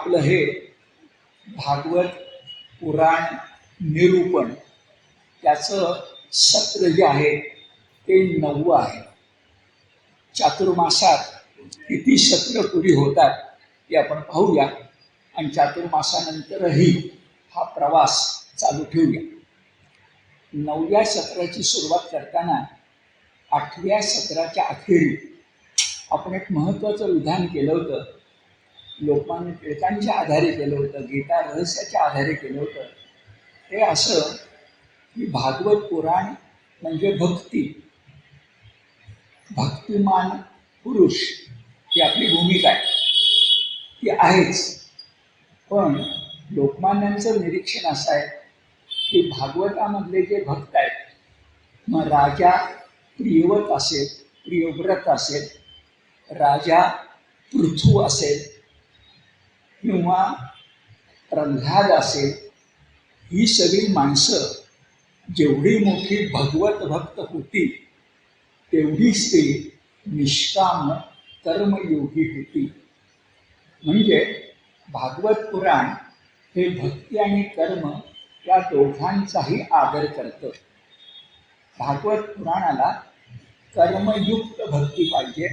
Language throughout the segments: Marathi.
आपलं हे भागवत पुराण निरूपण त्याचं सत्र जे आहे ते 9वं आहे. चातुर्मासात किती सत्र पुरी होतात ते आपण पाहूया आणि चातुर्मासानंतरही हा प्रवास चालू ठेवूया. 9व्या सत्राची सुरुवात करताना 8व्या सत्राच्या अखेरी आपण एक महत्त्वाचं विधान केलं होतं. लोकमान्य टिळकांच्या आधारे केलं होतं, गीता रहस्याच्या आधारे केलं होतं. ते असं की भागवत पुराण म्हणजे भक्ती, भक्तिमान पुरुष ही आपली भूमिका आहे, ती आहेच. पण लोकमान्यांचं निरीक्षण असं आहे की भागवतामधले जे भक्त आहेत, मग राजा प्रियवत असेल, प्रियव्रत असेल, राजा पृथू असेल किंवा प्रल्हाद असेल, ही सगळी माणसं जेवढी मोठी भगवत भक्त होती तेवढीच ती निष्काम कर्मयोगी होती. म्हणजे भागवत पुराण हे भक्ती आणि कर्म या दोघांचाही आदर करतं. भागवत पुराणाला कर्मयुक्त भक्ती पाहिजे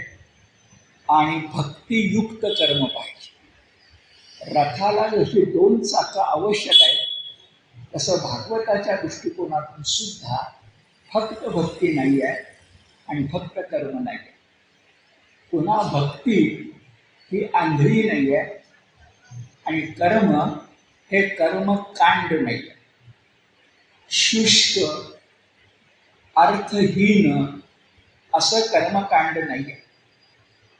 आणि भक्तियुक्त कर्म पाहिजे. रथाला जशी 2 चाकं आवश्यक आहेत तसं भागवताच्या दृष्टिकोनातून सुद्धा फक्त भक्ती नाही आहे आणि फक्त कर्म नाही आहे. पुन्हा भक्ती ही आंधळी नाही आहे आणि कर्म हे कर्मकांड नाही आहे. शुष्क अर्थहीन असं कर्मकांड नाही आहे.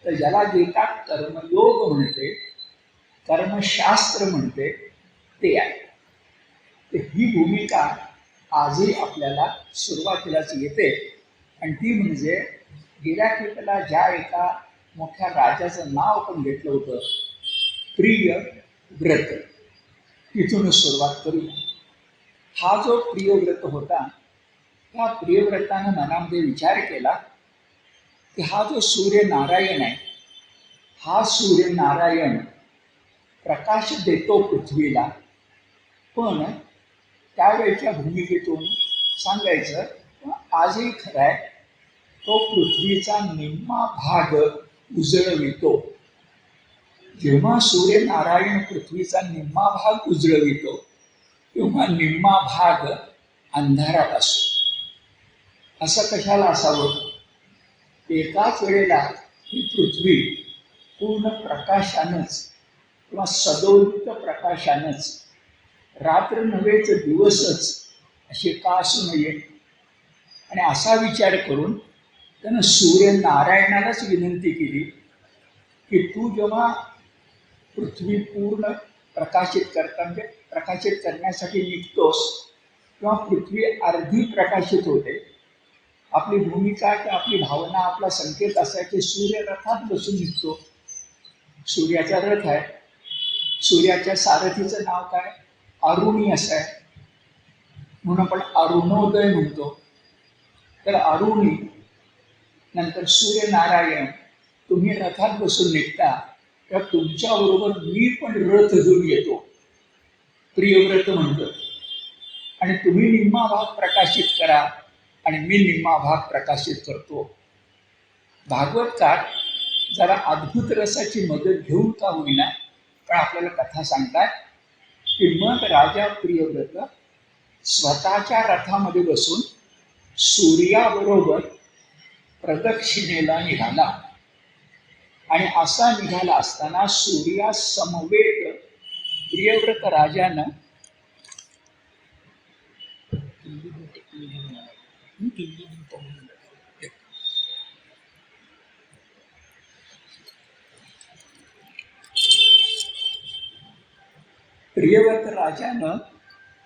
तर ज्याला गीता कर्मयोग म्हणते, कर्मशास्त्र म्हणते, ते आहे. तर ही भूमिका आजही आपल्याला सुरुवातीलाच येते आणि ती म्हणजे गेल्या खेपेला ज्या एका मोठ्या राजाचं नाव आपण घेतलं होतं, प्रियव्रत, तिथूनच सुरुवात करूया. हा जो प्रियव्रत होता, त्या प्रियव्रतानं मनामध्ये विचार केला की हा जो सूर्यनारायण आहे, हा सूर्यनारायण प्रकाश देतो पृथ्वीला, पण त्यावेळच्या भूमिकेतून सांगायचं आजही खरं आहे, तो पृथ्वीचा निम्मा भाग उजळवितो. जेव्हा सूर्यनारायण पृथ्वीचा निम्मा भाग उजळवितो तेव्हा निम्मा भाग अंधारात असतो. असं कशाला असावं? एकाच वेळेला ही पृथ्वी पूर्ण प्रकाशानंच किंवा सदोदित प्रकाशानंच, रात्र नव्हेच दिवसच अशी का असू नये? आणि असा विचार करून त्यानं सूर्यनारायणालाच विनंती केली की तू जेव्हा पृथ्वी पूर्ण प्रकाशित करता, म्हणजे प्रकाशित करण्यासाठी निघतोस, किंवा पृथ्वी अर्धी प्रकाशित होते, आपली भूमिका किंवा आपली भावना, आपला संकेत असा की सूर्य रथात बसून निघतो. सूर्याचा रथ आहे. सूर्याच्या सारथीचं नाव काय? अरुणी असं आहे, म्हणून आपण अरुणोदय म्हणतो. तर अरुणी नंतर सूर्यनारायण, तुम्ही रथात बसून निघता तर तुमच्याबरोबर मी पण रथ घेऊन येतो, प्रियव्रत म्हणतो, आणि तुम्ही निम्मा भाग प्रकाशित करा आणि मी निम्मा भाग प्रकाशित करतो. भागवतकार जरा अद्भुत रसाची मदत घेऊन का होईना पण आपल्याला कथा सांगतात की मग राजा प्रियव्रत स्वतःच्या रथामध्ये बसून सूर्याबरोबर प्रदक्षिणेला निघाला. आणि असा निघाला असताना सूर्या समवेत प्रियव्रत राजानं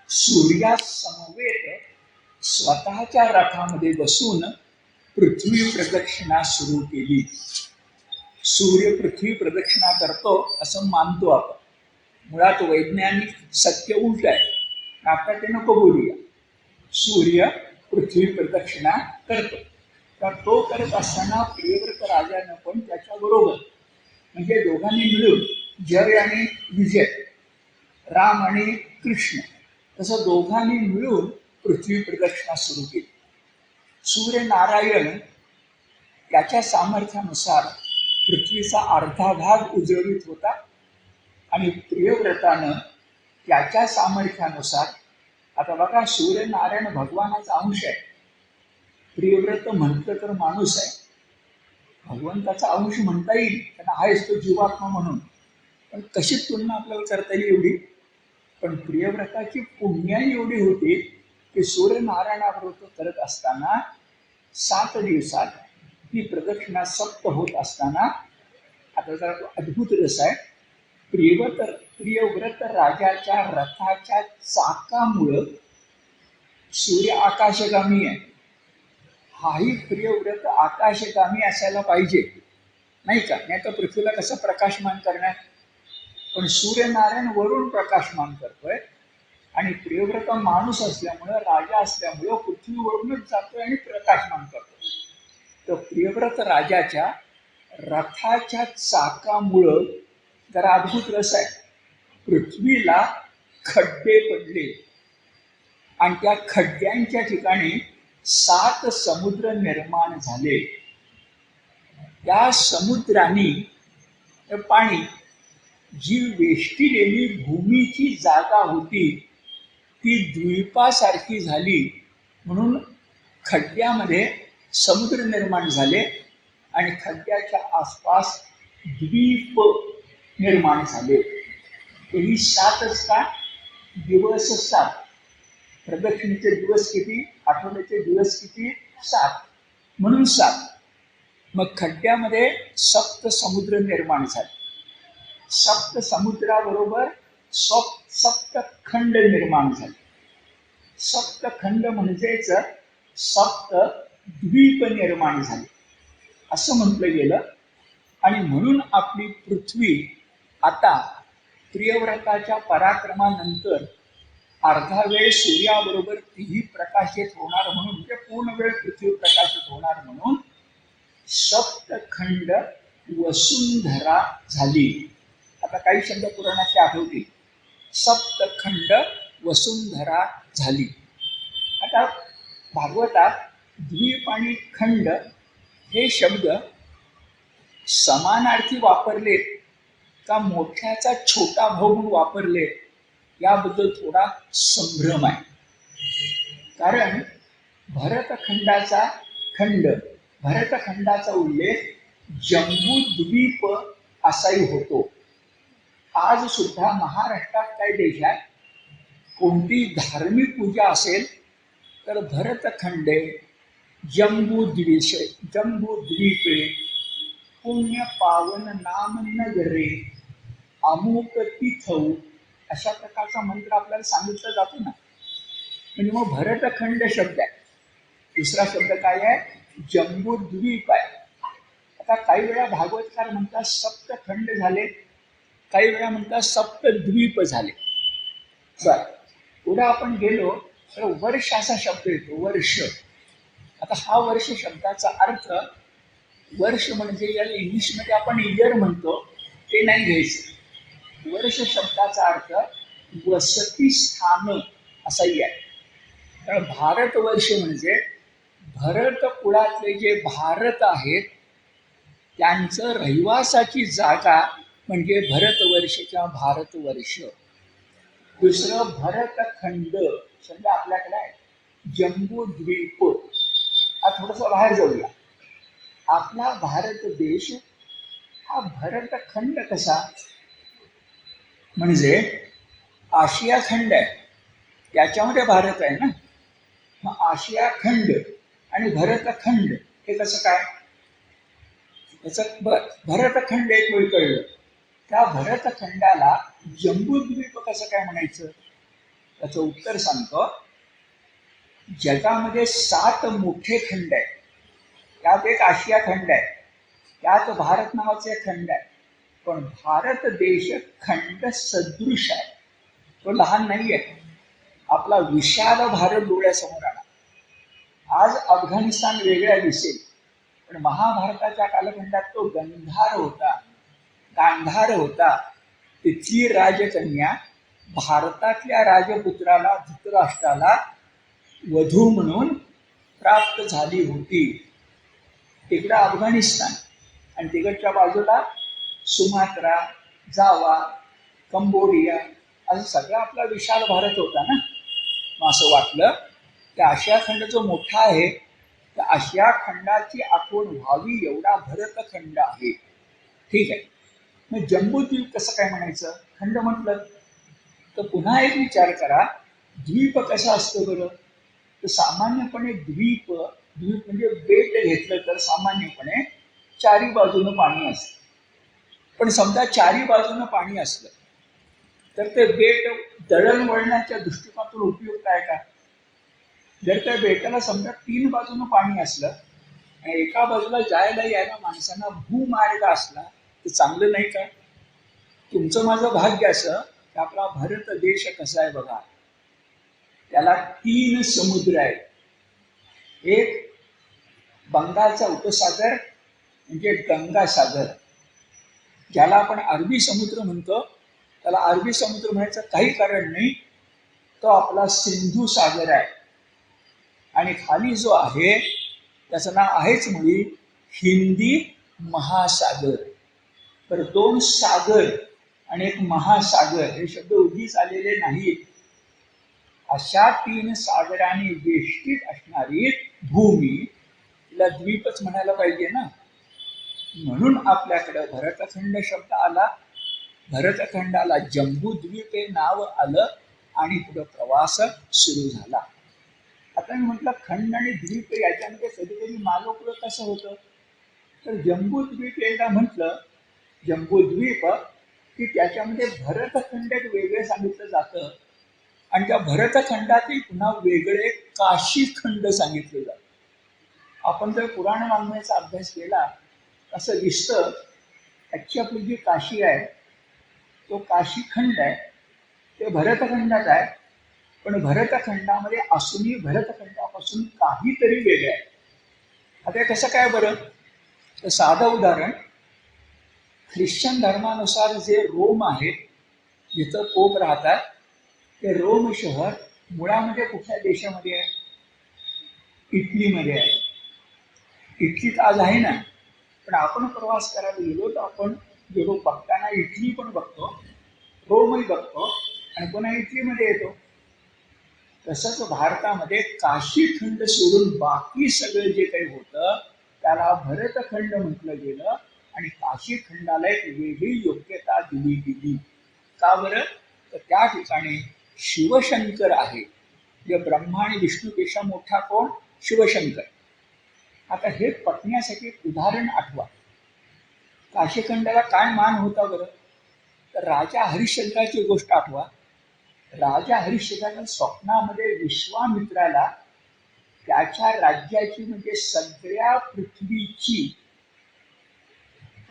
सूर्यासमवेत स्वतःच्या रथामध्ये बसून पृथ्वी प्रदक्षिणा सुरू केली. सूर्य पृथ्वी प्रदक्षिणा करतो असं मानतो आपण. मुळात वैज्ञानिक सत्य उलट आहे, आता ते नको बोलूया. सूर्य पृथ्वी प्रदक्षिणा करतो. तर तो करत असताना प्रियव्रत राजानं पण त्याच्याबरोबर, म्हणजे दोघांनी मिळून जय आणि विजय, राम आणि कृष्ण, तसं दोघांनी मिळून पृथ्वी प्रदक्षिणा सुरू केली. सूर्यनारायण त्याच्या सामर्थ्यानुसार पृथ्वीचा अर्धा भाग उजळवीत होता आणि प्रियव्रतानं त्याच्या सामर्थ्यानुसार, आता बघा सूर्यनारायण भगवानाचा अंश आहे, प्रियव्रत म्हटलं तर माणूस आहे, भगवंताचा अंश म्हणता येईल, त्यांना आहेच तो जीवात्मा म्हणून, पण कशी तुलना आपल्याला करता येईल एवढी. पण प्रियव्रताची पुण्याई एवढी होती की सूर्यनारायणाबरोबर करत असताना 7 दिवसात ही प्रदक्षिणा सप्त होत असताना, आता जरा अद्भुत रस आहे, प्रियव्रत राजाच्या रथाच्या चाकामुळं सूर्य आकाशगामी आहे. हाही प्रियव्रत आकाशगामी असायला पाहिजे नाही का, नाही तर पृथ्वीला कसं प्रकाशमान करणार. पण सूर्यनारायण वरून प्रकाशमान करतोय आणि प्रियव्रत माणूस असल्यामुळं, राजा असल्यामुळं पृथ्वीवरूनच जातोय आणि प्रकाशमान करतोय. तर प्रियव्रत राजाच्या रथाच्या चाकामुळं जरा अद्भुत रस आहे, पृथ्वीला खड्डे पडले आणि त्या खड्ड्यांच्या ठिकाणी 7 समुद्र निर्माण झाले. त्या समुद्राने पाणी, जी वेष्टिलेली भूमीची जागा होती ती द्वीपासारखी झाली, म्हणून खड्ड्यामध्ये समुद्र निर्माण झाले आणि खड्ड्याच्या आसपास द्वीप निर्माण झाले. ही 7च का दिवस 7, प्रदक्षिणेचे दिवस किती, आठवड्याचे दिवस किती, 7, म्हणून 7. मग खड्ड्यामध्ये सप्त समुद्र निर्माण झाले, सप्त समुद्राबरोबर सप्तखंड निर्माण झाले. सप्तखंड म्हणजेच सप्त द्वीप निर्माण झाले असं म्हटलं गेलं. आणि म्हणून आपली पृथ्वी आता प्रियव्रताच्या पराक्रमानंतर अर्धा वेळ सूर्याबरोबर तीही प्रकाशित होणार म्हणून, म्हणजे पूर्ण वेळ पृथ्वी प्रकाशित होणार म्हणून सप्तखंड वसुंधरा झाली. आता काही शब्द पुराणाचे आठवतील, सप्तखंड वसुंधरा झाली. आता भागवतात द्वीप आणि खंड हे शब्द समानार्थी वापरले का मोठ्याचा छोटा भाऊ म्हणून वापरले याबद्दल थोडा संभ्रम आहे. कारण भरतखंडाचा उल्लेख जम्बूद्वीप असाही होतो. आज सुद्धा महाराष्ट्रात काही देशात कोणती धार्मिक पूजा असेल तर भरतखंडे, जम्बूद्वीपे, पुण्य पावन नाम नगरे, अमुक तिथौ, अशा प्रकारचा मंत्र आपल्याला सांगितलं जातो ना. म्हणजे मग भरतखंड शब्द आहे. दुसरा शब्द काय आहे, जम्बूद्वीप आहे. आता काही वेळा भागवतकार म्हणतात सप्तखंड झाले, काही वेळा म्हणतात सप्तद्वीप झाले. बर, पुढे आपण गेलो तर वर्ष असा शब्द येतो, वर्ष. आता हा वर्ष शब्दाचा अर्थ, वर्ष म्हणजे याला इंग्लिशमध्ये आपण इयर म्हणतो ते नाही घ्यायचं. वर्ष शब्दाचा अर्थ वसती स्थान असाही आहे. तर भारतवर्ष म्हणजे भरत कुळातले जे भारत आहेत त्यांचं रहिवासाची जागा म्हणजे भरतवर्ष किंवा भारतवर्ष. दुसरं भरतखंड शब्द आपल्याकडे आहे, जम्बूद्वीप. आता थोडंसं बाहेर जाऊया. आपला भारत देश हा भरतखंड कसा, म्हणजे आशिया खंड आहे त्याच्यामध्ये भारत आहे ना. मग आशिया खंड आणि भरतखंड हे कसं काय, त्याचं भरतखंड एक वेळ कळलं, त्या भरतखंडाला जम्बूद्वीप कसं काय म्हणायचं. त्याचं उत्तर सांगतो. जगामध्ये 7 मोठे खंड आहेत, त्यात एक आशिया खंड आहे, त्यात भारत नावाचे खंड आहे. पण भारत देश खंड सदृश आहे, तो लहान नाही आहे. आपला विशाल भारत डोळ्यासमोर आला. आज अफगाणिस्तान वेगळा दिसेल, पण महाभारताच्या कालखंडात तो गांधार होता. तिथली राजकन्या भारतातल्या राजपुत्राला धृतराष्ट्राला वधू म्हणून प्राप्त झाली होती. तिकडं अफगाणिस्तान आणि तिकडच्या बाजूला सुमात्रा, जावा, कंबोडिया असं सगळा आपला विशाल भारत होता ना. मग असं वाटलं की आशिया खंड जो मोठा आहे त्या आशिया खंडाची आठवण व्हावी एवढा भरतखंड आहे. ठीक आहे, मग जम्बूद्वीप कसं काय म्हणायचं? खंड म्हटलं तर पुन्हा एक विचार करा, द्वीप कसा असतो बरं? तर सामान्यपणे द्वीप द्वीप म्हणजे बेट घेतलं तर सामान्यपणे चारी बाजूनं पाणी असतं. पण समजा चारी बाजूनं पाणी असलं तर ते बेट दळणवळणाच्या दृष्टिकोनातून उपयुक्त आहे का? जर त्या बेटाला समजा 3 बाजूनं पाणी असलं आणि एका बाजूला जायला यायला माणसांना भूमार्ग असला तर चांगलं नाही का? तुमचं माझं भाग्य असं की आपला भारत देश कसा आहे बघा. त्याला 3 समुद्र आहेत. एक बंगालचा उपसागर म्हणजे गंगा सागर, ज्याला आपण अरबी समुद्र म्हणतो. त्याला अरबी समुद्र म्हणायचं काही कारण नाही, तो आपला सिंधू सागर आहे. आणि खाली जो आहे त्याचं नाव आहेच मुळी हिंदी महासागर. तर 2 सागर आणि एक महासागर हे शब्द उगीच आलेले नाहीत. अशा 3 सागरांनी वेष्टीत असणारी भूमी तिला द्वीपच म्हणायला पाहिजे ना. म्हणून आपल्याकडं भरतखंड शब्द आला, भरतखंडाला जम्बूद्वीप हे नाव आलं आणि पुढं प्रवास सुरू झाला. आता मी म्हटलं खंड आणि द्वीप याच्यामध्ये कधी कधी मागोपुढं कसं होतं. तर जम्बूद्वीप एकदा म्हटलं जम्बूद्वीप की त्याच्यामध्ये भरतखंड एक वेगळे सांगितलं जातं आणि त्या भरतखंडातील पुन्हा वेगळे काशीखंड सांगितले जातं. आपण जर पुराण वाङ्मयाचा अभ्यास केला असं दिसतं. आजची आपली जी काशी आहे तो काशीखंड आहे, ते भरतखंडात आहे. पण भरतखंडामध्ये असूनही भरतखंडापासून काहीतरी वेगळं आहे. आता कसं काय बरं? तर साधं उदाहरण, ख्रिश्चन धर्मानुसार जे रोम आहे जिथं पोप राहतात ते रोम शहर मुळामध्ये कुठल्या देशामध्ये आहे? इटलीमध्ये आहे. इटलीत आज आहे ना, पण आपण प्रवास करायला गेलो तर आपण गेलो बघताना इटली पण बघतो, रोमही बघतो आणि पुन्हा इटलीमध्ये येतो. तसंच भारतामध्ये काशीखंड सोडून बाकी सगळं जे काही होतं त्याला भरतखंड म्हटलं गेलं आणि काशीखंडाला एक वेगळी योग्यता दिली गेली. का बरं? तर त्या ठिकाणी शिवशंकर आहे. जे ब्रह्मा आणि विष्णूपेक्षा मोठा कोण? शिवशंकर. आता हे पटण्यासाठी एक उदाहरण आठवा. काशीखंडाला काय मान होता बरं? तर राजा हरिश्चंद्राची गोष्ट आठवा. राजा हरिश्चंद्राच्या स्वप्नामध्ये विश्वामित्राला त्याच्या राज्याची म्हणजे सगळ्या पृथ्वीची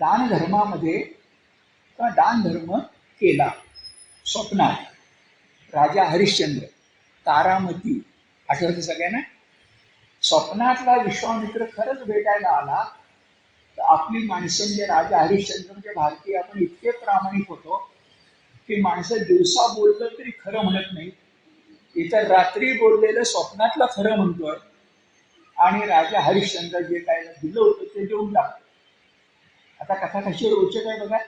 दानधर्मामध्ये किंवा दानधर्म केला. स्वप्नात राजा हरिश्चंद्र, तारामती आठवतं सगळ्यांना. स्वप्नातला विश्वामित्र खरंच भेटायला आला तर आपली माणसं म्हणजे राजा हरिश्चंद्र म्हणजे भारतीय आपण इतके प्रामाणिक होतो की माणसं दिवसा बोललं तरी खरं म्हणत नाही. इतर रात्री बोललेलं स्वप्नातलं खरं म्हणतोय आणि राजा हरिश्चंद्र जे काय दिलं होतं ते देऊन टाकतो. आता कथा कशी रोचक आहे बघा.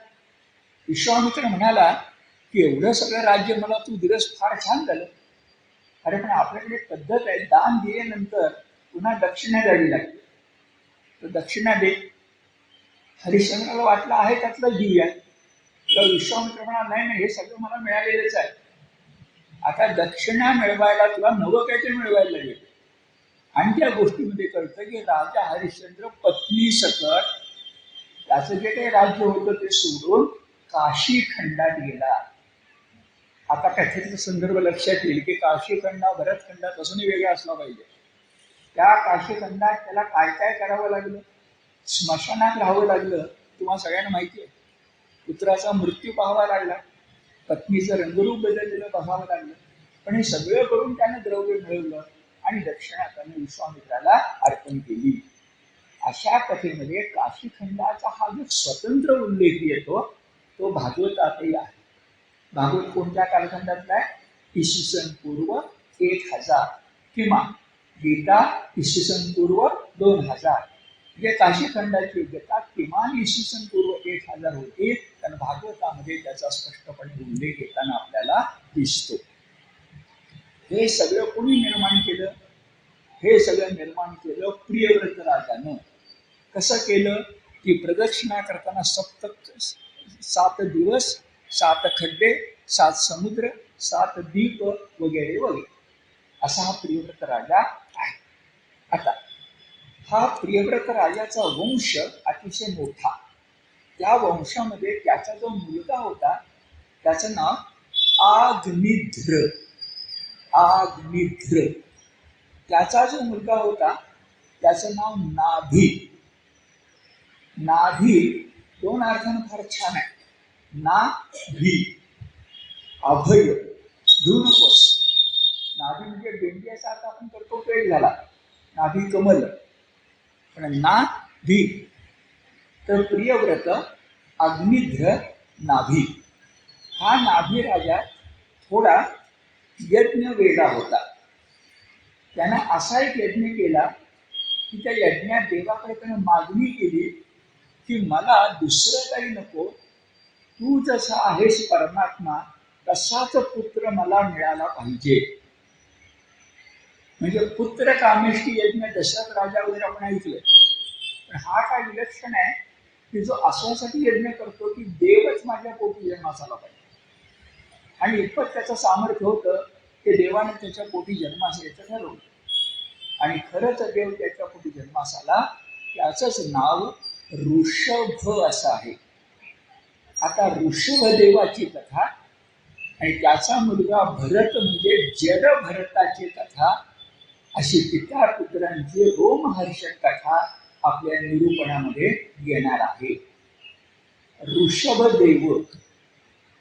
विश्वामित्र म्हणाला की एवढं सगळं राज्य मला तू दिवस फार छान झालं. अरे पण आपल्याकडे पद्धत आहे, दान दिल्यानंतर पुन्हा दक्षिणा द्यावी लागते. तर दक्षिणा दे. हरिश्चंद्राला वाटलं आहे त्यातलं देऊया. तर विश्वामित्र म्हणाला नाही नाही, हे सगळं मला मिळालेलंच आहे. आता दक्षिणा मिळवायला तुला नवं काहीतरी मिळवायला लागेल. आणि त्या गोष्टीमध्ये कळतं की राजा हरिश्चंद्र पत्नी सकट त्याचं जे काही राज्य होतं ते सोडून काशीखंडात गेला. आता कथेचा संदर्भ लक्षात येईल की काशीखंड भरतखंडात असूनही वेगळा असला पाहिजे. त्या काशीखंडात त्याला काय काय करावं लागलं? स्मशानात राहावं लागलं. तुम्हाला सगळ्यांना माहिती आहे. पुत्राचा मृत्यू पाहावा लागला, पत्नीचं रंगरूप बदललेलं पाहावं लागलं. पण हे सगळं करून त्याने द्रव्य मिळवलं आणि दक्षिणा त्याने विश्वामित्राला अर्पण केली. अशा कथेमध्ये काशीखंडाचा हा जो स्वतंत्र उल्लेख येतो तो भागवतातही आहे. भागवत कोणत्या कालखंडातला आहे? इसवी सन पूर्व 1000 किंवा गीता इसवी सन पूर्व 2000. म्हणजे काशी खंडाची योग्यता किमान इसवी सन पूर्व 1000 होती, कारण भागवतामध्ये त्याचा स्पष्टपणे उल्लेख येताना आपल्याला दिसतो. हे सगळं कोणी निर्माण केलं? हे सगळं निर्माण केलं प्रियव्रत राजानं. कसं केलं की प्रदक्षिणा करताना 7 दिवस, 7 खड्डे, 7 समुद्र, 7 द्वीप वगैरे वगैरे असा हा प्रियव्रत राजा आहे. आता हा प्रियव्रत राजाचा वंश अतिशय मोठा. त्या वंशामध्ये त्याचा जो मुलगा होता त्याचं नाव आग्निध्र. आग्निध्र. त्याचा जो मुलगा होता त्याचं नाव नाभी. नाभी 2 अर्थानं फार छान आहे. नाभी अभय, घेऊ नकोस. नाभी म्हणजे बेंडियाचा अर्थ आपण करतो पेट झाला, नाभी कमल, पण नाभी. तर प्रियव्रत अग्निध्र नाभी. हा नाभी राजा थोडा यज्ञ वेडा होता. त्यानं असा एक यज्ञ केला की त्या यज्ञात देवाकडे त्यानं मागणी केली की मला दुसरं काही नको, तू जसा आहेस परमात्मा तसाच पुत्र मला मिळाला पाहिजे. म्हणजे पुत्र कामेष्टी यज्ञ दशरथ राजा वगैरे आपण ऐकलं, पण हा काय विलक्षण आहे की जो अशासाठी यज्ञ करतो की देवच माझ्या पोटी जन्मास आला पाहिजे. आणि इतपत त्याचं सामर्थ्य होतं की देवाने त्याच्या पोटी जन्मास यायचं ठरवलं. आणि खरंच देव त्याच्या पोटी जन्मास आला. त्याचंच नाव ऋषभ असं आहे. आता ऋषभदेवाची कथा आणि त्याचा मुलगा भरत म्हणजे जड भरताची कथा, अशी पिता पुत्रांची रोमहर्षक कथा आपल्या निरूपणामध्ये येणार आहे. ऋषभदेव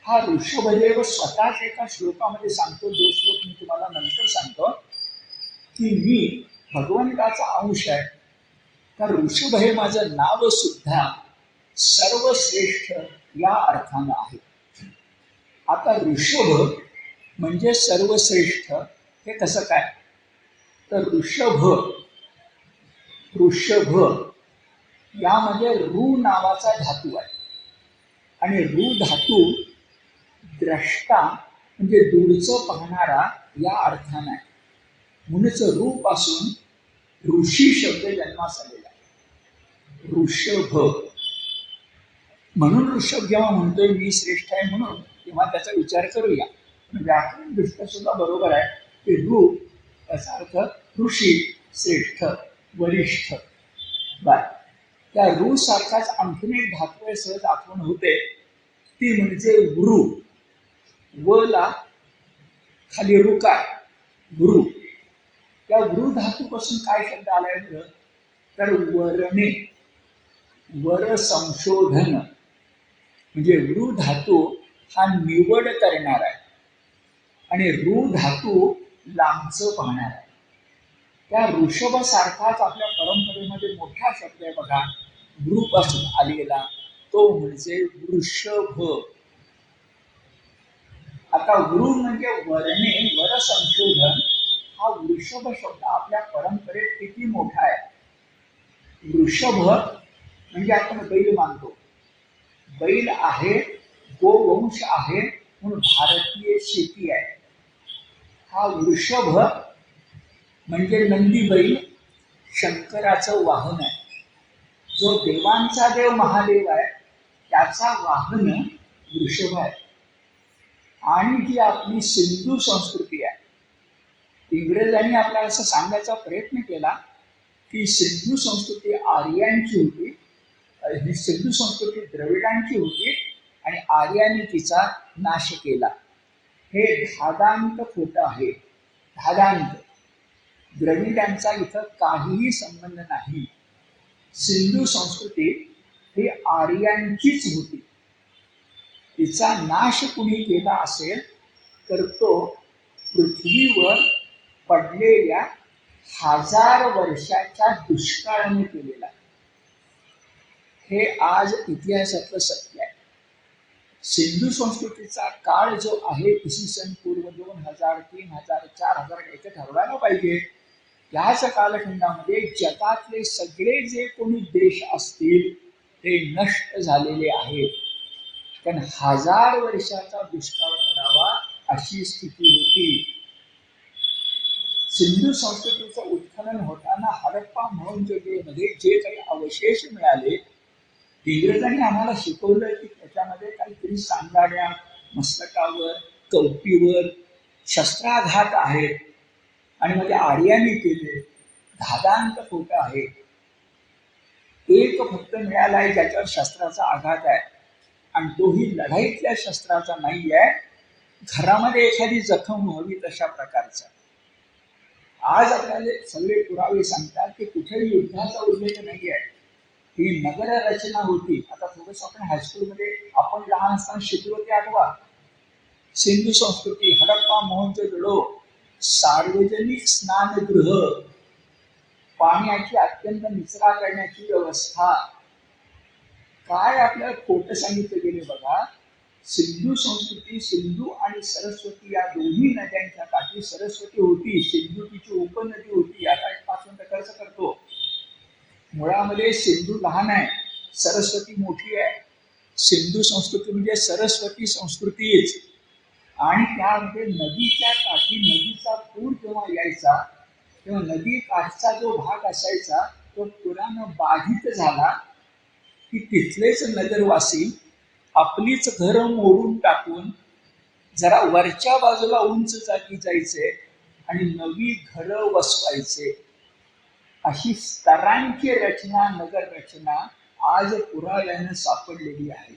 हा ऋषभदेव स्वतःच एका श्लोकामध्ये सांगतो, जो श्लोक मी तुम्हाला नंतर सांगतो, की मी भगवंताचा अंश आहे. तर ऋषभ हे माझं नाव सुद्धा सर्वश्रेष्ठ या अर्थानं आहे. आता ऋषभ म्हणजे सर्वश्रेष्ठ हे कसं काय? तर ऋषभ यामध्ये रू नावाचा धातू आहे. आणि रू धातू द्रष्टा म्हणजे दूरचं पाहणारा या अर्थानं आहे. म्हणूनच रू पासून ऋषी शब्द जन्मास आलेला आहे. ऋषभ. म्हणून ऋषभ जेव्हा म्हणतोय मी श्रेष्ठ आहे म्हणून, तेव्हा त्याचा विचार करूया. व्याकरण दृष्ट्या सुद्धा बरोबर आहे की रू याचा अर्थ ऋषी, श्रेष्ठ, वरिष्ठ. बर, त्या रू सारखाच आणखीन एक धातू सहज आठवण होते, ती म्हणजे वृ. वला खाली ऋकार, वृ. त्या वृ धातूपासून काय शब्द आलाय बरं? तर वरणे, वर संशोधन. म्हणजे ऋ धातू हा निवड करणार आहे आणि ऋ धातू लांबचं पाहणार आहे. त्या ऋषभासारखाच आपल्या परंपरेमध्ये मोठा शब्द आहे बघा, वृ पासून आलेला, तो म्हणजे वृषभ. आता वृ म्हणजे वरणे, वर संशोधन. हा वृषभ शब्द आपल्या परंपरेत किती मोठा आहे. वृषभ म्हणजे आपण बैल मानतो, बैल आहे, गोवंश आहे म्हणून भारतीय शेती आहे. हा वृषभ म्हणजे नंदी बैल शंकराचं वाहन आहे. जो देवांचा देव महादेव आहे त्याचा वाहन वृषभ आहे. आणि जी आपली सिंधू संस्कृती आहे, इंग्रजांनी आपल्याला असं सांगायचा प्रयत्न केला की सिंधू संस्कृती आर्यांची होती, ही सिंधू संस्कृती द्रविडांची होती आणि आर्यांनी तिचा नाश केला. हे धादांत खोटं आहे. धादांत. द्रविडांचा इथं काहीही संबंध नाही. सिंधू संस्कृती ही आर्यांचीच होती. तिचा नाश कुणी केला असेल तर तो पृथ्वीवर पडलेल्या 1000 वर्षाच्या दुष्काळाने केलेला. हे आज इतिहासातलं सत्य आहे. सिंधू संस्कृतीचा काळ जो आहे इसवी सन पूर्व 2000, 3000, 4000 याचं ठरवायला पाहिजे. याच कालखंडामध्ये जगातले सगळे जे कोणी देश असतील ते नष्ट झालेले आहेत. कारण 1000 वर्षाचा दुष्काळ पडावा अशी स्थिती होती. सिंधू संस्कृतीचं उत्खनन होताना हडप्पा मोहनजोदडोमध्ये जे काही अवशेष मिळाले, इंग्रजांनी आम्हाला शिकवलं की त्याच्यामध्ये काहीतरी सांगाड्या, मस्तकावर, कवटीवर शस्त्राघात आहेत आणि मग ते आर्यांनी केले. धादांत खोटं आहे. एक फक्त मिळाला आहे ज्याच्यावर शस्त्राचा आघात आहे आणि तोही लढाईतल्या शस्त्राचा नाही आहे, घरामध्ये एखादी जखम व्हावी तशा प्रकारचा. आज आपल्याला सगळे पुरावे सांगतात की कुठेही युद्धाचा उल्लेख नाही आहे. ही नगर रचना होती. आता थोडंसं आपण हायस्कूलमध्ये आपण लहान असताना शिकलो ते आठवा. सिंधू संस्कृती, हडप्पा मोहनजोदडो, सार्वजनिक स्नानगृह, पाण्याची अत्यंत निचरा करण्याची व्यवस्था. काय आपल्याला खोटं सांगितलं गेले बघा. सिंधू संस्कृती, सिंधू आणि सरस्वती या दोन्ही नद्यांच्या काठी सरस्वती होती. सिंधू तिची उपनदी होती. आता एक 5 मिनिटं खर्च करतो. मुळामध्ये सिंधू लहान आहे, सरस्वती मोठी आहे. सिंधू संस्कृती म्हणजे सरस्वती संस्कृतीच. आणि त्यामध्ये नदीच्या काठी नदीचा पूर जेव्हा यायचा तेव्हा नदी काठचा जो भाग असायचा तो पुरानं बाधित झाला की तिथलेच नगरवासी आपलीच घरं मोडून टाकून जरा वरच्या बाजूला उंच जागी जायचे आणि नवी घरं वसवायचे. अशी स्तरांची रचना, नगर रचना आज पुराव्यानं सापडलेली आहे.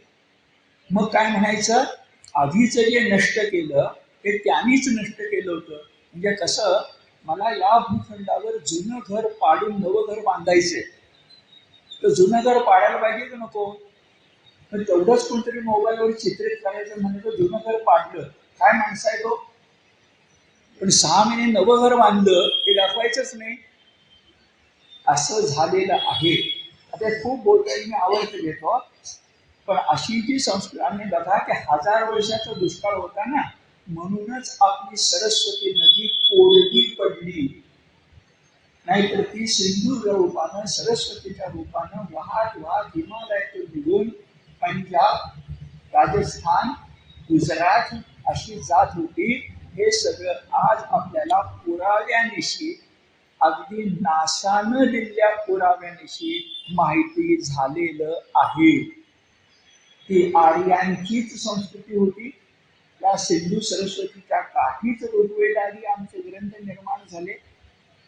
मग काय म्हणायचं, आधीचं जे नष्ट केलं ते त्यांनीच नष्ट केलं होतं. म्हणजे कसं, मला या भूखंडावर जुनं घर पाडून नवं घर बांधायचंय, तर जुनं घर पाडायला पाहिजे की नको? पण तेवढंच कोणतरी मोबाईलवर चित्रित करायचं म्हणजे जुनं घर पाडलं, काय माणसं आहे तो. पण 6 महिने नवं घर बांधलं हे दाखवायचंच नाही. असं झालेलं आहे. आता खूप बोलताना मी आवडतं घेतो, पण अशी जी संस्कृती आम्ही बघा की 1000 वर्षाचा दुष्काळ होता ना, म्हणूनच आपली सरस्वती नदी कोरडी पडली. नाहीतर ती सिंधूच्या रूपानं, सरस्वतीच्या रूपानं वाहत वाहत हिमालयातून निघून पंजाब, राजस्थान, गुजरात अशी जात होती. हे सगळं आज आपल्याला पुराव्यानिशी, अगदी नासानं दिलेल्या पुराव्यानिशी माहिती झालेलं आहे. ती आर्यांचीच संस्कृती होती. त्या सिंधू सरस्वतीच्या काठीच ऋग्वेदादी आमचे ग्रंथ निर्माण झाले.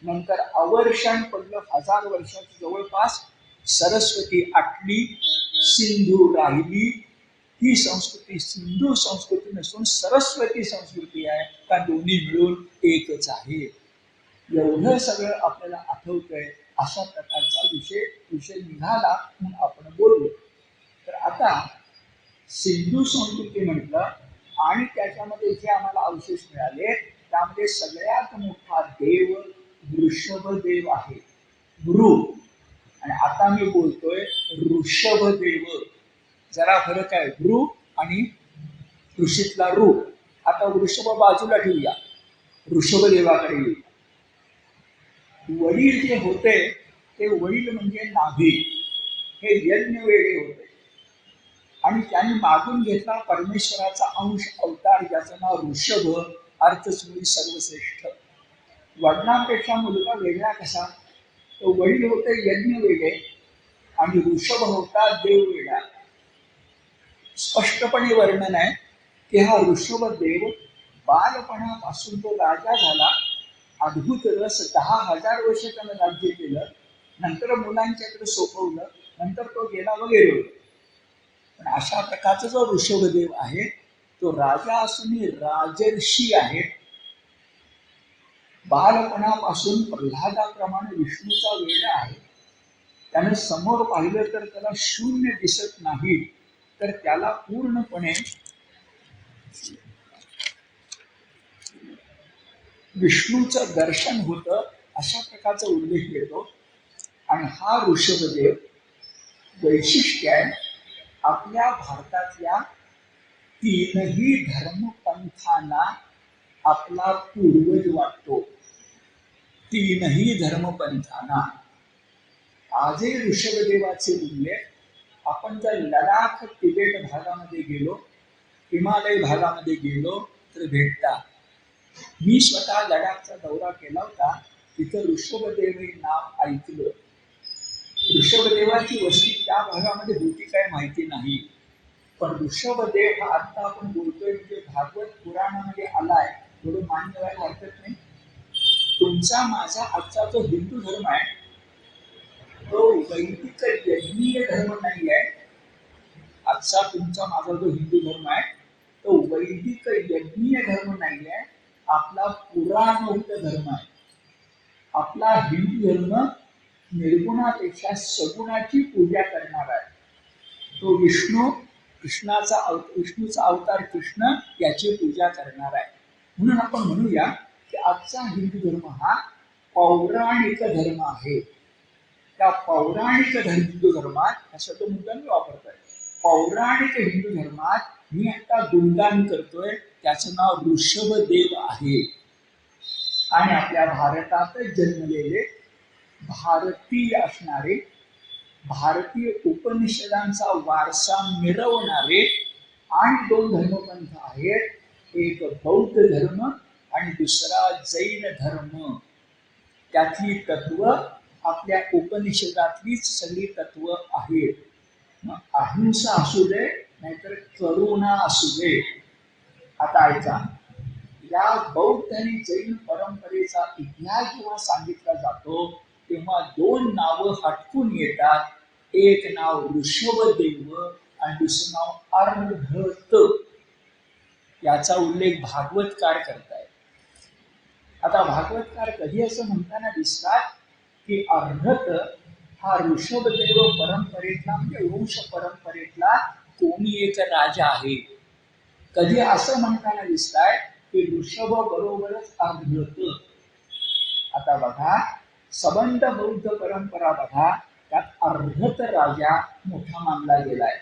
नंतर अवर्षण पडलं 1000 वर्षाचं जवळपास. सरस्वती आटली, सिंधू राहिली. ही संस्कृती सिंधू संस्कृती नसून सरस्वती संस्कृती आहे. का दोन्ही मिळून एकच आहे. एवढं सगळं आपल्याला आठवतंय. अशा प्रकारचा विषय निघाला म्हणून आपण बोललो. तर आता सिंधू संस्कृती म्हटलं आणि त्याच्यामध्ये जे आम्हाला अवशेष मिळाले त्यामध्ये सगळ्यात मोठा देव वृषभदेव आहे, गुरु. आणि आता मी बोलतोय ऋषभदेव. जरा फरक आहे गुरु आणि ऋषीतला ऋ. आता वृषभ बाजूला ठेवूया, ऋषभदेवाकडे येऊया. वडील जे होते ते वडील म्हणजे नाभी, हे यज्ञ वेगळे होते आणि त्यांनी मागून घेतला परमेश्वराचा अंश अवतार ज्याचं नाव ऋषभ, अर्थस्मृती सर्वश्रेष्ठ. वडिलांपेक्षा मुलगा वेगळा कसा? तो वडील होते यज्ञ वेगळे आणि ऋषभ होता देव वेगळा. स्पष्टपणे वर्णन आहे की हा ऋषभ देव बालपणापासून तो राजा झाला. अद्भुत रस, 10,000 वर्ष त्यानं राज्य केलं. नंतर मुलांच्याकडे सोपवलं, नंतर तो गेला वगैरे. पण अशा प्रकारचा जो ऋषभदेव आहे तो राजा असूनही राजर्षी आहे. बालपणापासून प्रल्हादाप्रमाणे विष्णूचा वेळ आहे. त्यानं समोर पाहिलं तर त्याला शून्य दिसत नाही, तर त्याला पूर्णपणे विष्णूचं दर्शन होतं, अशा प्रकारचा उल्लेख येतो. आणि हा ऋषभदेव वैशिष्ट्य आहे आपल्या भारतातल्या तीनही धर्मपंथांना आपला पूर्वज वाटतो. तीनही धर्मपंथांना. आजही ऋषभदेवाचे उल्लेख आपण जर लडाख तिबेट भागामध्ये गेलो, हिमालय भागामध्ये गेलो तर भेटतात. मी स्वतः लडाखचा दौरा केला होता. तिथं ऋषभदेव हे नाव ऐकलं. ऋषभदेवाची वस्ती त्या भागामध्ये होती काय माहिती नाही, पण ऋषभदेव हा आता आपण बोलतोय म्हणजे भागवत पुराणामध्ये आलाय, थोडं मान्य व्हायला हरकत नाही. तुमचा माझा आजचा जो हिंदू धर्म आहे तो वैदिक यज्ञीय धर्म नाही आहे. आजचा तुमचा माझा जो हिंदू धर्म आहे तो वैदिक यज्ञीय धर्म नाही आहे, आपला पुराणोक्त धर्म आहे. आपला हिंदू धर्म निर्गुणापेक्षा सगुणाची पूजा करणार आहे. तो विष्णूचा अवतार कृष्ण याची पूजा करणार आहे. म्हणून आपण म्हणूया की आजचा हिंदू धर्म हा पौराणिक धर्म आहे. त्या पौराणिक हिंदू धर्मात हा शब्द मुद्दा मी वापरतोय. पौराणिक हिंदू धर्मात मी आता गुणगान करतोय, त्याचं नाव ऋषभदेव आहे. आणि आपल्या भारतात जन्मलेले भारतीय असणारे, भारतीय उपनिषदांचा वारसा मिरवणारे आणि दोन धर्मपंथ आहेत. एक बौद्ध धर्म आणि दुसरा जैन धर्म. त्यातली तत्व आपल्या उपनिषदातलीच सगळी तत्व आहेत. अहिंसा असू दे नाहीतर करुणा असू दे. आता ऐका, या बौद्ध आणि जैन परंपरेचा इतिहास जेव्हा सांगितला जातो तेव्हा दोन नावं हटकून येतात. एक नाव ऋषभदेव आणि दुसरं नाव अर्हत. याचा उल्लेख भागवतकार करतायत. आता भागवतकार कधी असं म्हणताना दिसतात की अर्हत हा ऋषभदेव परंपरेतला म्हणजे वंश परंपरेतला कोणी एक राजा आहे. कधी असं म्हणताना दिसताय की ऋषभ बरोबरच अर्हत. आता बघा, सबंध बौद्ध परंपरा बघा, त्यात अर्हत राजा मोठा मानला गेलाय.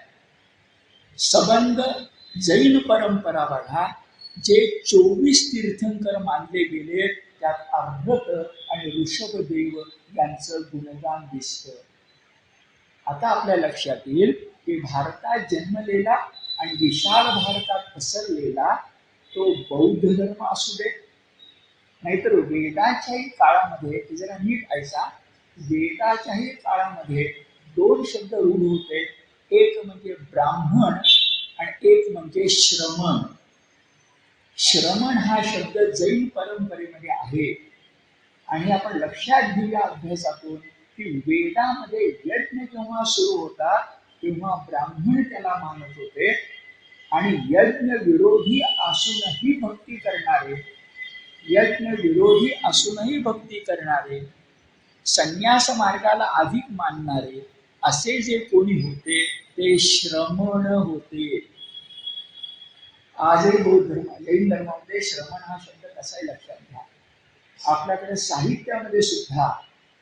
सबंध जैन परंपरा बघा, जे 24 तीर्थंकर मानले गेले त्यात अर्हत आणि ऋषभदेव यांचं गुणगान दिसतं. आता आपल्या लक्षात येईल की भारतात जन्मलेला आणि विशाल भारतात पसरलेला तो बौद्ध धर्म असू दे, नाहीतर वेदाच्याही काळामध्ये, जरा नीट ऐका, वेदाच्याही काळामध्ये दोन शब्द रूढ होते. एक म्हणजे ब्राह्मण आणि एक म्हणजे श्रमण. श्रमण हा शब्द जैन परंपरेमध्ये आहे. आणि आपण लक्षात घेऊया अभ्यासातून की वेदामध्ये यज्ञ जेव्हा सुरू होता तेव्हा ब्राह्मण त्याला मानत होते. आणि यज्ञ विरोधी असूनही भक्ती करणारे, यज्ञ विरोधी असूनही भक्ती करणारे, संन्यास मार्गाला अधिक मानणारे असे जे कोणी होते ते श्रमण होते. आजही बौद्ध धर्म, जैन धर्मामध्ये श्रमण हा शब्द कसा आहे लक्षात घ्या. आपल्याकडे साहित्यामध्ये सुद्धा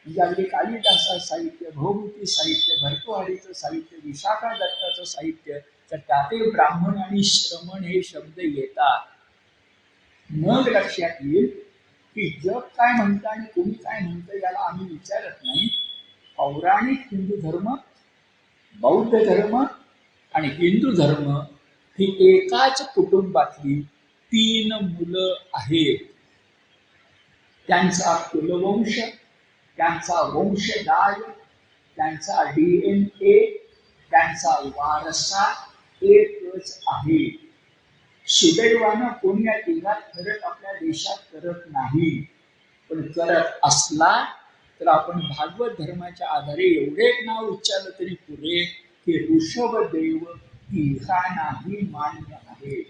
म्हणजे अगदी कालिदासा साहित्य, भौभूती साहित्य, भर्तृहरीचं साहित्य, विशाखा दत्ताचं साहित्य, तर त्यातील ब्राह्मण आणि श्रमण हे शब्द येतात. मग लक्षात येईल की जग काय म्हणतं आणि कोणी काय म्हणतं याला आम्ही विचारत नाही. पौराणिक हिंदू धर्म, बौद्ध धर्म आणि हिंदू धर्म ही एकाच कुटुंबातली 3 मुलं आहेत. त्यांचा कुलवंश, त्यांचा वंशदाय, त्यांचा DNA, त्यांचा वारसा एकच आहे. सुदैवानं कोणी या तिघात फरक आपल्या देशात करत नाही. पण करत असला तर आपण भागवत धर्माच्या आधारे एवढे नाव उच्चारलं तरी पुरे की ऋषभदेव तिघांनाही मान्य आहे.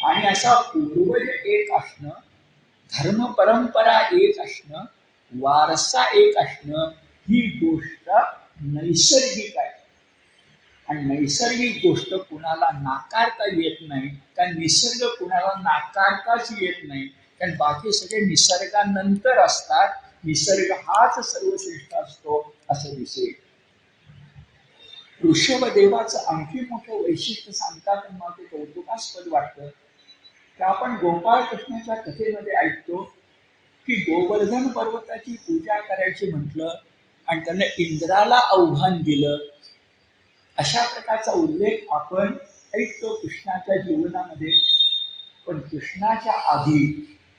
आणि असा पूर्वज एक असणं, धर्म परंपरा एक असणं, वारसा एक असणं ही गोष्ट नैसर्गिक आहे. आणि नैसर्गिक गोष्ट कुणाला नाकारता येत नाही. कारण निसर्ग कुणाला नाकारताच येत नाही. कारण बाकी सगळे निसर्गानंतर असतात. निसर्ग हाच सर्वश्रेष्ठ असतो असं दिसेल. ऋषभदेवाचं आणखी मोठं वैशिष्ट्य सांगतात आणि मला ते कौतुकास्पद वाटतं की आपण गोपाळ कृष्णाच्या कथेमध्ये ऐकतो की गोवर्धन पर्वताची पूजा करायची म्हटलं आणि त्याने इंद्राला आव्हान दिलं, अशा प्रकारचा उल्लेख आपण ऐकतो कृष्णाच्या जीवनामध्ये. पण कृष्णाच्या आधी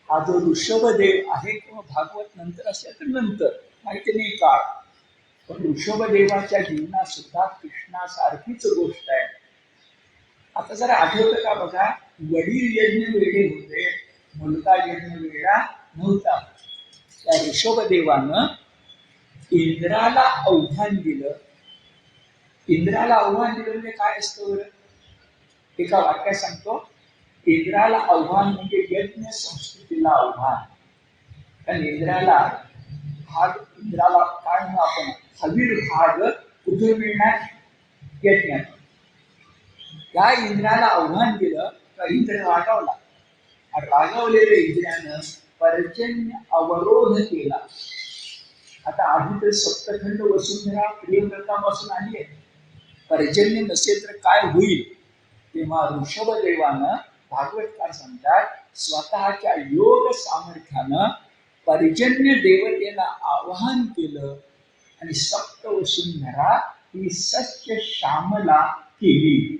हा जो ऋषभदेव आहे किंवा भागवत नंतर असेल तर नंतर माहिती नाही काळ, पण ऋषभदेवाच्या जीवनात सुद्धा कृष्णासारखीच गोष्ट आहे. आता जरा आठवतं का बघा, वडील यज्ञ वेडे होते, मुलगा यज्ञ वेडा नव्हता. त्या ऋषभदेवानं इंद्राला आव्हान दिलं. इंद्राला आव्हान दिलं म्हणजे काय असतं बरं? एका वाक्यात सांगतो. इंद्राला आव्हान म्हणजे यज्ञ संस्कृतीला आव्हान. कारण इंद्राला काय म्हणू आपण, हवीर भाग कुठे मिळणार? यज्ञात. त्या इंद्राला आव्हान दिलं तर इंद्र रागावला. रागावलेल्या इंद्रानं पर्जन्य अवरोध केला. आता आधी तर सप्तखंड वसुंधरा प्रियव्रतापासून आली आहे. पर्जन्य नसेल तर काय होईल? तेव्हा ऋषभदेवानं, भागवतकार सांगतात, स्वतःच्या योग सामर्थ्यानं पर्जन्य देवतेला आवाहन केलं आणि सप्त वसुंधरा ही सस्य श्यामला केली.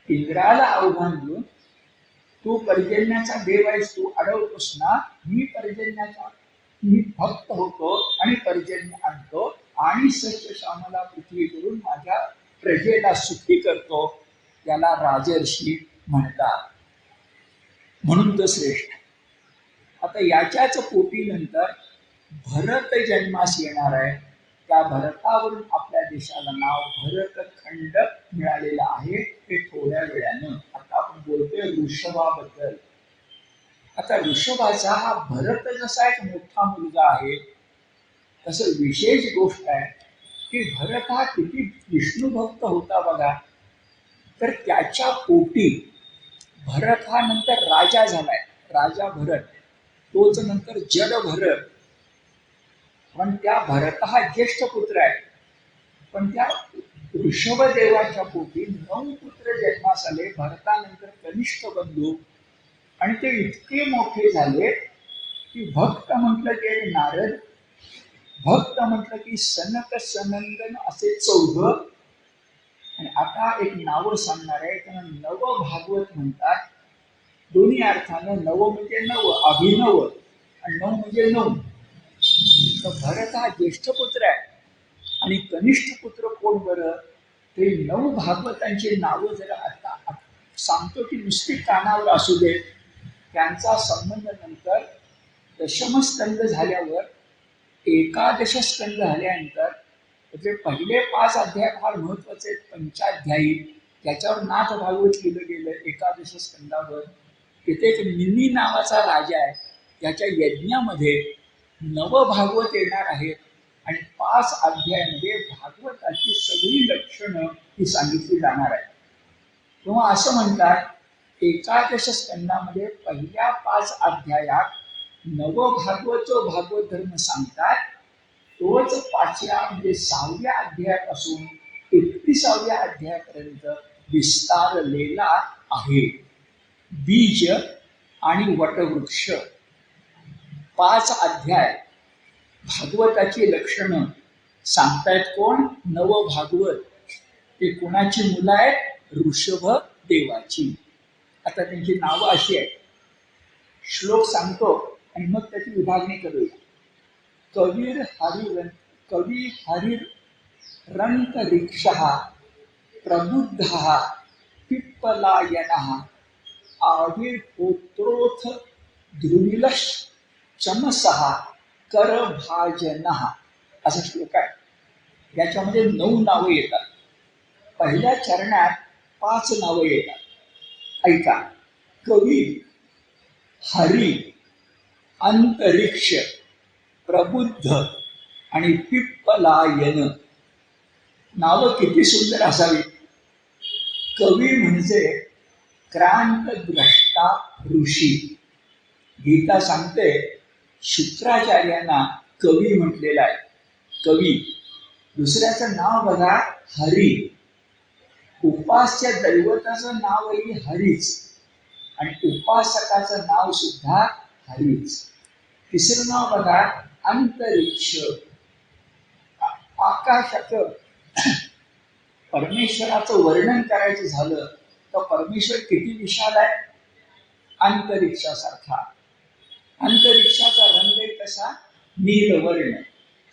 इंद्राला आव्हान देऊन, तू पर्जन्याचा देव आहेस, तू अडवतोस ना, मी पर्जन्याचा मी भक्त होतो आणि पर्जन्य आणतो आणि सस्य श्यामला पृथ्वी करून माझ्या प्रजेला सुखी करतो. त्याला राजर्षी म्हणतात, म्हणून तो श्रेष्ठ. आता याच्याच पोटी नंतर भरत जन्मास येणार आहे. त्या भरतावरून आपल्या देशाला नाव भरतखंड मिळालेलं आहे. ते थोड्या वेळानं आता आपण बोलतोय ऋषभाबद्दल. आता ऋषभाचा हा भरत जसा एक मोठा मुलगा आहे, तसं विशेष गोष्ट आहे की भरत हा किती विष्णू भक्त होता बघा. तर त्याच्या पोटी भरत हा नंतर राजा झालाय, राजा भरत. तोच नंतर जड भरत. पण त्या भरत हा ज्येष्ठ पुत्र आहे. पण त्या ऋषभदेवाच्या पोटी 9 पुत्र जन्मास आले. भरतानंतर कनिष्ठ बंधू, आणि ते इतके मोठे झाले की भक्त म्हटलं की नारद, भक्त म्हटलं की सनक सनंदन असे 14. आणि आता एक नावं सांगणार आहे, त्यांना नव भागवत म्हणतात. दोन्ही अर्थानं नव म्हणजे नव, अभिनव, आणि 9 म्हणजे 9. तर भरत हा ज्येष्ठ पुत्र आहे आणि कनिष्ठ पुत्र कोण बरं? ते 9 भागवतांची नावं जरा आता सांगतो की नुसती कानावर असू दे. त्यांचा संबंध नंतर दशमस्कंद झाल्यावर, एकादश स्कंद झाल्यानंतर म्हणजे पहिले 5 अध्याय फार महत्वाचे आहेत. पंचाध्यायी, त्याच्यावर नाथ भागवत लिहिलं गेलं एकादश स्कंदावर. तिथे एक निमी नावाचा राजा आहे, त्याच्या यज्ञामध्ये नवभागवत येणार आहेत आणि 5 अध्यायामध्ये भागवताची सगळी लक्षणं ही सांगितली जाणार आहे. तेव्हा असं म्हणतात, एकादश स्कंदामध्ये पहिल्या 5 अध्यायात नवभागवत जो भागवत धर्म सांगतात, तोच 5व्या म्हणजे 6व्या अध्यायापासून 31व्या अध्यायापर्यंत विस्तारलेला आहे. बीज आणि वटवृक्ष 5 अध्याय भागवताची लक्षणं सांगतायत. कोण? नवभागवत. ते कोणाची मुलं आहेत? ऋषभ देवाची. आता त्यांची नावं अशी आहेत. श्लोक सांगतो आणि मग त्याची विभागणी करूया. कवी हरिरंतरिक्षः प्रबुद्धः पिप्पलायनः आविर्होत्रोऽथ ध्रुविलश् चमसः करभाजनः, असा श्लोक आहे. याच्यामध्ये 9 नावं येतात. पहिल्या चरणात 5 नावं येतात. ऐका. कवी, हरी, अंतरिक्ष, प्रबुद्ध आणि पिप्पलायन. नावं किती सुंदर असावी. कवी म्हणजे क्रांतद्रष्टा ऋषी. गीता सांगते शुक्राचार्यांना कवी म्हटलेला आहे. कवी. दुसऱ्याचं नाव बघा हरी, उपास्य दैवताचं नावही हरीच आणि उपासकाचं नाव सुद्धा हरीच. तिसरं नाव बघा अंतरिक्ष. आकाशाचं परमेश्वराचं वर्णन करायचं झालं तर परमेश्वर किती विशाल आहे, अंतरिक्षासारखा. अंतरिक्षाचा रंग कसा, नीलवर्ण.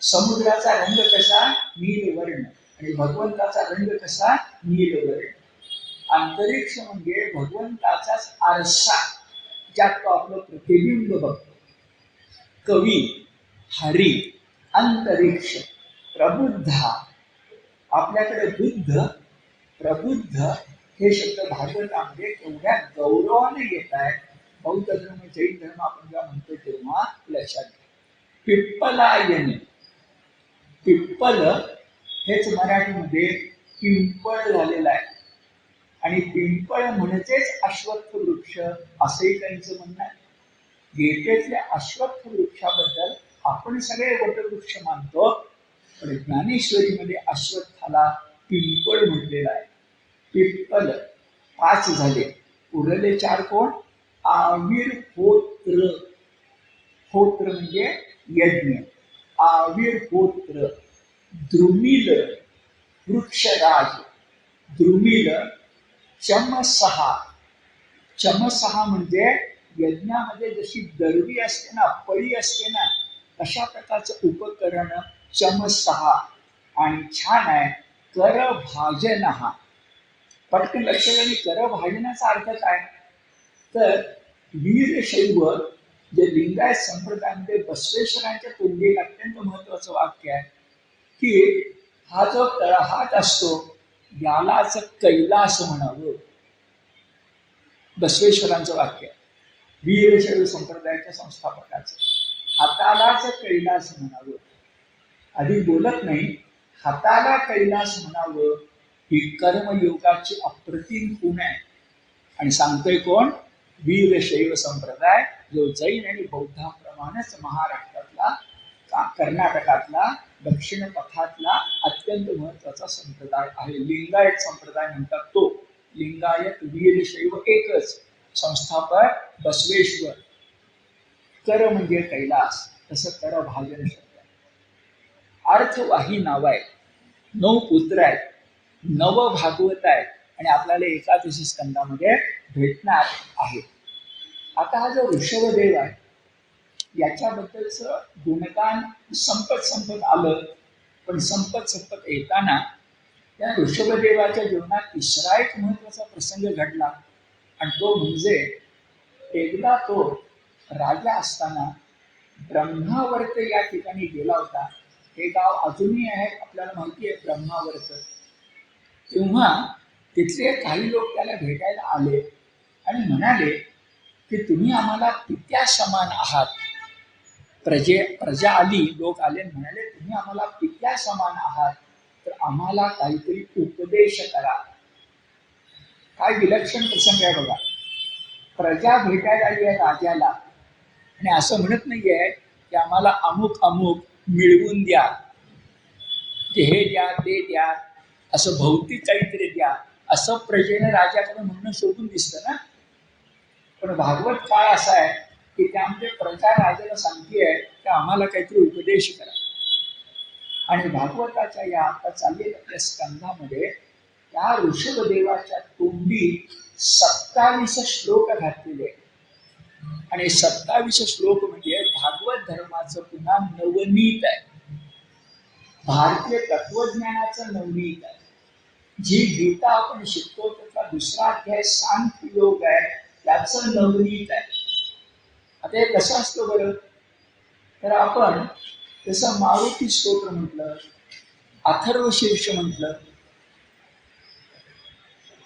समुद्राचा रंग कसा, नीलवर्ण. आणि भगवंताचा रंग कसा, नीलवर्ण. अंतरिक्ष म्हणजे भगवंताचाच आरसा, ज्यात तो आपलं प्रतिबिंब बघतो. कवी, हरी, अंतरिक्ष, प्रबुद्धा. आपल्याकडे बुद्ध, प्रबुद्ध हे शब्द भागवतामध्ये एवढ्या गौरवाने येत आहेत. बौद्ध धर्म, जैन धर्म आपण जेव्हा म्हणतो तेव्हा लक्षात घ्या. पिप्पलायने, पिप्पल हेच मराठीमध्ये पिंपळ झालेलं आहे आणि पिंपळ म्हणजेच अश्वत्थ वृक्ष असंही त्यांचं म्हणणं आहे. गीतेतल्या अश्वत्थ वृक्षाबद्दल आपण सगळे वटवृक्ष मानतो, पण ज्ञानेश्वरीमध्ये अश्वत्थाला पिंपळ म्हटलेलं आहे. पिप्पल 5 झाले, उरले 4 कोण, आविर्होत्र. होत्र म्हणजे यज्ञ, आविर्होत्र. द्रुमिल, वृक्षराज, द्रुमिल. चमसहा, चमसहा म्हणजे यज्ञामध्ये जशी दरवी असते ना, पळी असते ना, अशा प्रकारचं उपकरण चमसहा. आणि छान आहे करभाजनहा. पटकन लक्षात आणि करभाजनाचा अर्थ काय, तर वीरशैव जे लिंगायत संप्रदायामध्ये बसवेश्वरांच्या तोंडी अत्यंत महत्वाचं वाक्य आहे की हा जो तळहात असतो यालाच कैलास म्हणावं. बसवेश्वरांचं वाक्य, वीरशैव संप्रदायाच्या संस्थापकाचं. हातालाच कैलास म्हणावं. आधी बोलत नाही, हाताला कैलास म्हणावं. ही कर्मयोगाची अप्रतिम खूण आहे. आणि सांगतोय कोण, वीरशैव संप्रदाय, जो जैन आणि बौद्धांप्रमाणेच महाराष्ट्रातला, कर्नाटकातला, दक्षिण पथातला अत्यंत महत्वाचा संप्रदाय आहे. लिंगायत संप्रदाय म्हणतात तो. लिंगायत वीरशैव एकच, संस्थापक बसवेश्वर. कर म्हणजे कैलास, तसं करभाजन शब्द. अर्थवाही नाव आहे, 9 पुत्र आहेत, 9 भागवत आहेत आणि आपल्याला एकादशी स्कंदामध्ये भेटणार आहे. आता हा जो ऋषभदेव आहे याच्याबद्दलचं गुणगान संपत आलं, पण संपत येताना त्या ऋषभदेवाच्या जीवनात तिसरा एक महत्वाचा प्रसंग घडला आणि तो म्हणजे एकदा तो राजा असताना ब्रह्मावर्त या ठिकाणी गेला होता. हे गाव अजूनही आहे, आपल्याला माहिती आहे ब्रह्मावर्त. तेव्हा तिथले काही लोक त्याला भेटायला आले आणि म्हणाले की तुम्ही आम्हाला पित्या समान आहात. प्रजा आली, लोक आले आणि म्हणाले तुम्ही आम्हाला पित्या समान आहात, तर आम्हाला काहीतरी उपदेश करा. काय विलक्षण प्रसंग आहे बघा. प्रजा भेटायला आली आहे राजाला आणि असं म्हणत नाहीये की आम्हाला अमुक अमुक मिळवून द्या, की हे द्या ते द्या, असं भौतिक काहीतरी द्या, असं प्रजेने राजाकडे म्हणणं शोधून दिसतं ना. पण भागवत काळ असा आहे की त्यामध्ये प्रजा राजाला सांगतेय की आम्हाला काहीतरी उपदेश करा. आणि भागवताच्या या आता चाललेल्या स्कंधामध्ये त्या ऋषभदेवाच्या तोंडी 27 श्लोक घातलेले आणि 27 श्लोक म्हणजे भागवत धर्माचं पुन्हा नवनीत आहे, भारतीय तत्वज्ञानाचं नवनीत आहे. जी गीता आपण शिकतो त्याचा 2रा अध्याय सांख्य योग आहे, त्याचं नवनीत आहे. आता हे कसं असतं बरं, तर आपण जसं मारुती स्तोत्र म्हटलं, अथर्व शीर्ष म्हटलं,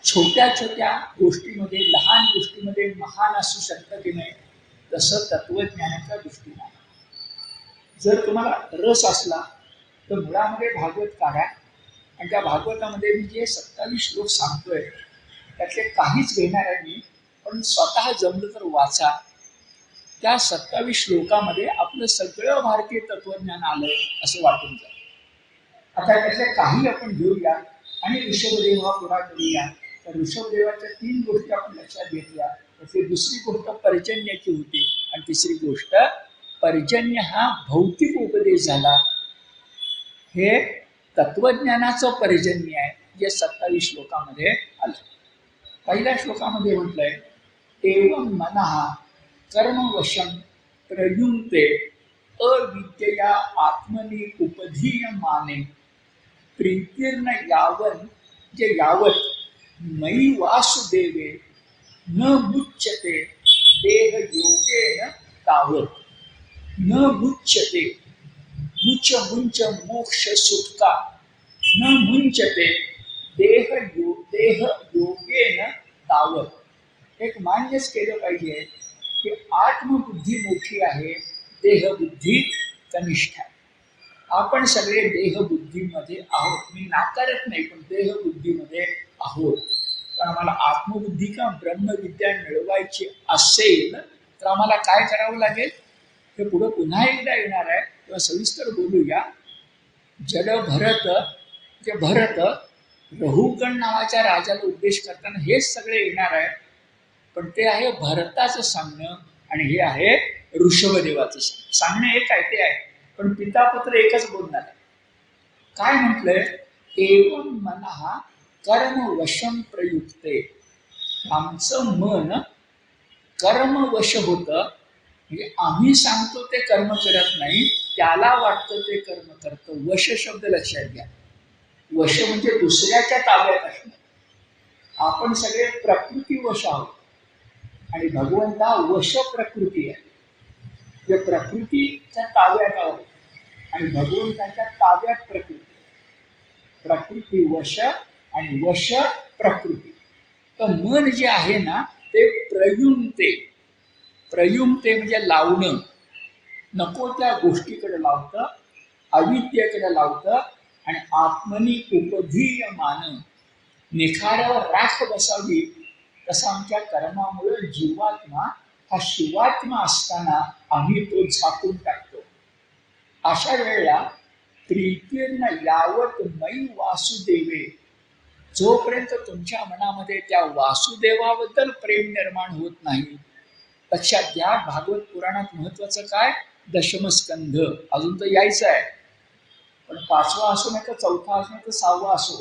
छोट्या छोट्या गोष्टीमध्ये, लहान गोष्टीमध्ये महान असू शकतं की नाही, तसं तत्वज्ञानाच्या दृष्टीने जर तुम्हाला रस असला तर मुळामध्ये भागवत काढा आणि त्या भागवतामध्ये मी जे 27 श्लोक सांगतोय त्यातले काहीच घेणार आहे मी, पण स्वतः जमलं तर वाचा. त्या 27 श्लोकामध्ये आपलं सगळं भारतीय तत्वज्ञान आलंय असं वाटून जाईल. आता त्यातल्या काही आपण घेऊया आणि ऋषभदेव हा पुरा करूया. तर ऋषभदेवाच्या 3 गोष्टी आपण लक्षात घेतल्या. त्यातली दुसरी गोष्ट पर्जन्याची होती आणि तिसरी गोष्ट पर्जन्य हा भौतिक उपदेश झाला. हे तत्वज्ञानाचं पर्जन्य आहे जे 27 श्लोकामध्ये आलं. पहिल्या श्लोकामध्ये म्हटलंय एवं मनः कर्मवशं प्रयुङ्क्ते अविद्यया आत्मनि उपधीयमाने प्रीतिर्न यावन् जे यावत मयि वासुदेवे न मुच्यते देह योगेन तावत. न मुच्यते मुच मुंच मोक्ष सुटका न मुंचते देह योगेन तावत. एक मान्यच केलं पाहिजे की आत्मबुद्धी मोठी आहे, देहबुद्धी कनिष्ठ आहे. आपण सगळे देहबुद्धीमध्ये आहोत. मी नाकारत नाही, पण देहबुद्धीमध्ये आहोत. तर आम्हाला आत्मबुद्धी का ब्रह्मविद्या मिळवायची असेल तर आम्हाला काय करावं लागेल हे पुढं पुन्हा एकदा येणार आहे, तेव्हा सविस्तर बोलूया. भरत रहुगण नावाच्या राजाला उपदेश करताना हेच सगळे येणार आहे. पण ते आहे भरताचं सांगणं आणि हे आहे ऋषभदेवाचं सांगणं एक आहे ते आहे, पण पितापुत्र एकच बोलणार आहे. काय म्हटलंय एवं मनः कर्मवशं प्रयुक्ते. आमचं मन कर्मवश होतं, म्हणजे आम्ही सांगतो ते कर्म करत नाही, त्याला वाटतं ते कर्म करतं. वश शब्द लक्षात घ्या. वश म्हणजे दुसऱ्याच्या ताब्यात असणं. आपण सगळे प्रकृतीवश आहोत आणि भगवंता वश प्रकृती आहे. जे प्रकृतीच्या ताब्यात आहोत आणि भगवंताच्या ताब्यात प्रकृती. प्रकृती वश आणि वश प्रकृती. तर मन जे आहे ना ते प्रयुंक्ते. प्रयुंक्ते म्हणजे लावणं. नको त्या गोष्टीकडे लावतं, अविद्येकडे लावतं आणि आत्मनी उपधीयमान. निखाऱ्यावर राख बसावी तसं आमच्या कर्मामुळे जीवात्मा हा शिवात्मा असताना आम्ही तो झाकून टाकतो. अशा वेळेला प्रीतीर्न यावत मयि वासुदेवे. जोपर्यंत तुमच्या मनामध्ये त्या वासुदेवाबद्दल प्रेम निर्माण होत नाही. लक्षात घ्या, भागवत पुराणात महत्वाचं काय, दशमस्कंध अजून तर यायचं आहे, पण 5वा असो नाही तर 4था असो नाही तर 6वा असो,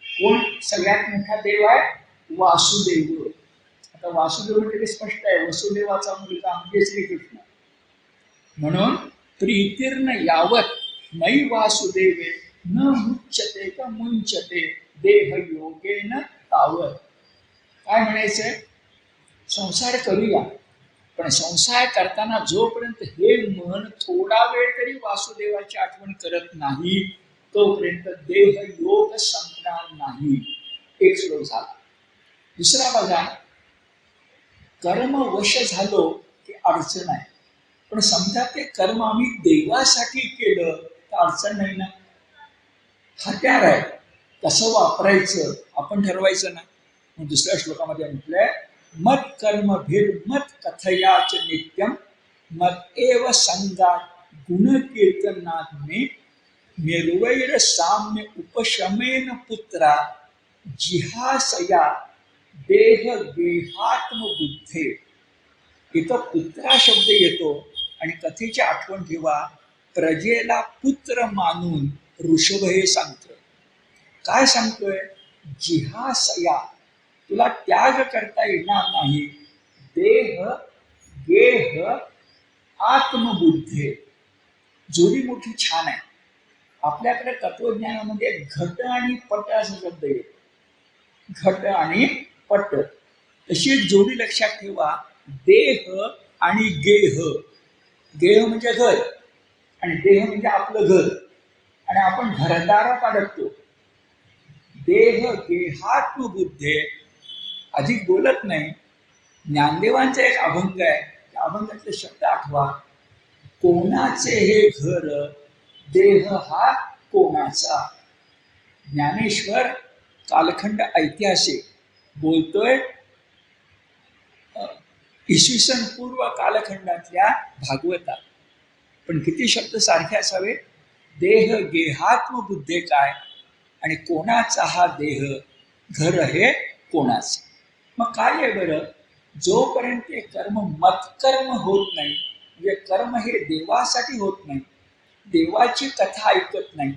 कोण सगळ्यात मोठा देव आहे, वासुदेव. आता वासुदेव म्हणजे स्पष्ट आहे, वसुदेवाचा मुलगा म्हणजे श्रीकृष्ण. म्हणून प्रीतीर्न यावत मयि वासुदेवे न मुच्यते का मुंचते देह योगेन तावत. काय म्हणायचंय, संसार करूया, पण संसार करताना जोपर्यंत हे मन थोडा वेळ तरी वासुदेवाची आठवण करत नाही तोपर्यंत देह योग संपणार नाही. एक श्लोक झाला. दुसरा बघा, कर्म वश झालो की अडचण आहे, पण समजा ते कर्म आम्ही देवासाठी केलं तर अडचण नाही ना. हत्यार आहे, कसं वापरायचं आपण ठरवायचं ना. मग दुसऱ्या श्लोकामध्ये म्हटलंय मत कर्म मत कथयाच नित्यम मत एव संगात गुण कीर्तनात मे निर्वैर साम्य उपशमेन पुत्रा जिहासया देह गेहात्म बुद्धे. इथं पुत्रा शब्द येतो आणि कथेची आठवण ठेवा, प्रजेला पुत्र मानून ऋषभ हे सांगतोय. काय सांगतोय, जिहासया, तुला त्याग करता येणार नाही. देह गेह आत्मबुद्धे. जोडी मोठी छान आहे. आपल्याकडे तत्वज्ञानामध्ये घट आणि पट असा शब्द येतो. घट आणि पट, तशी एक जोडी लक्षात ठेवा. देह आणि गेह. गेह म्हणजे घर आणि देह म्हणजे आपलं घर, आणि आपण घरदारात अडकतो. देह गेहात्मबुद्धे. अधिक बोलत नाही. ज्ञानदेवांचा एक अभंग आहे, त्या अभंगातले शब्द आठवा. कोणाचे हे घर देह हा कोणाचा. ज्ञानेश्वर कालखंड ऐतिहासिक बोलतोय, इसवी सन पूर्व कालखंडातल्या भागवतात. पण किती शब्द सारखे असावे, देह गेहात्म बुद्धे काय आणि कोणाचा हा देह, घर हे कोणाचे. मग काय आहे बरं, जोपर्यंत ते कर्म मत्कर्म होत नाही, म्हणजे कर्म हे देवासाठी होत नाही, देवाची कथा ऐकत नाही,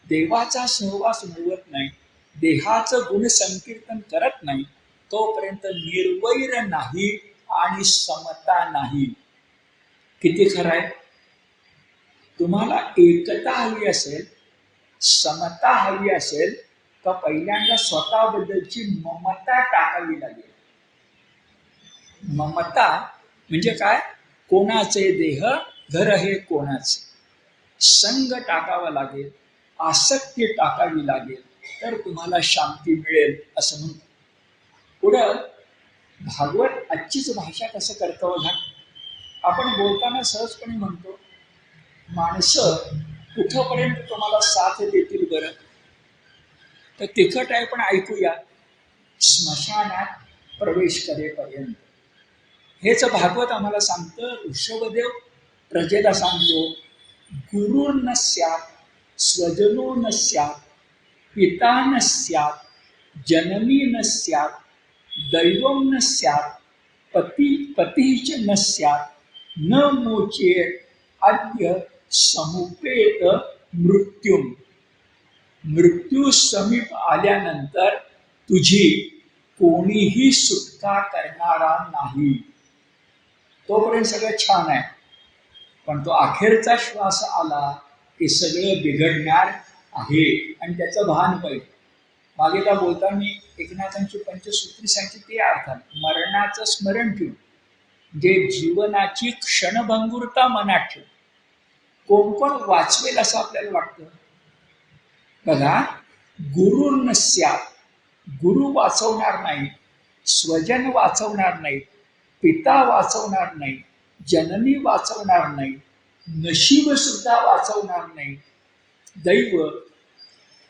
देवाचा सहवास मिळवत नाही, देहाचं गुणसंकीर्तन करत नाही, तोपर्यंत निर्वैर नाही आणि समता नाही. किती खरं आहे. तुम्हाला एकता हवी असेल, समता हवी असेल, तर पहिल्यांदा स्वतःबद्दलची ममता टाकावी लागेल. ममता म्हणजे काय, कोणाचे देह, घर हे कोणाचे. संग टाकावा लागेल, आसक्ती टाकावी लागेल, तर तुम्हाला शांती मिळेल असं म्हणतो. पुढं भागवत आजचीच भाषा कसं करतो बघा. आपण बोलताना सहजपणे म्हणतो, माणसं कुठंपर्यंत तुम्हाला साथ देतील बरं, तर तिखट आहे पण ऐकूया, स्मशानात प्रवेश करेपर्यंत. हेच भागवत आम्हाला सांगतं. ऋषभदेव प्रजेला सांगतो, गुरु न स्यात्, स्वजनो न स्यात्, पिता न स्यात्, जननी न स्यात्, दैवं न स्यात्, पतीच न स्यात्, न मोचेत अद्य समुपेत मृत्युम. मृत्यू समीप आल्यानंतर तुझी कोणीही सुटका करणारा नाही. तोपर्यंत सगळं छान आहे, पण तो अखेरचा श्वास आला की सगळं बिघडणार आहे आणि त्याचं भान पाहिजे. मागे का बोलताना एकनाथांची पंचसूत्री सांगितली, ते अर्थात मरणाचं स्मरण ठेवून, जे जीवनाची क्षणभंगुरता मनात ठेवून. कोण कोण वाचवेल असं आपल्याला वाटतं बघा. गुरु नस्या, गुरु वाचवणार नाही, स्वजन वाचवणार नाही, पिता वाचवणार नाही, जननी वाचवणार नाही, नशीब सुद्धा वाचवणार नाही, दैव,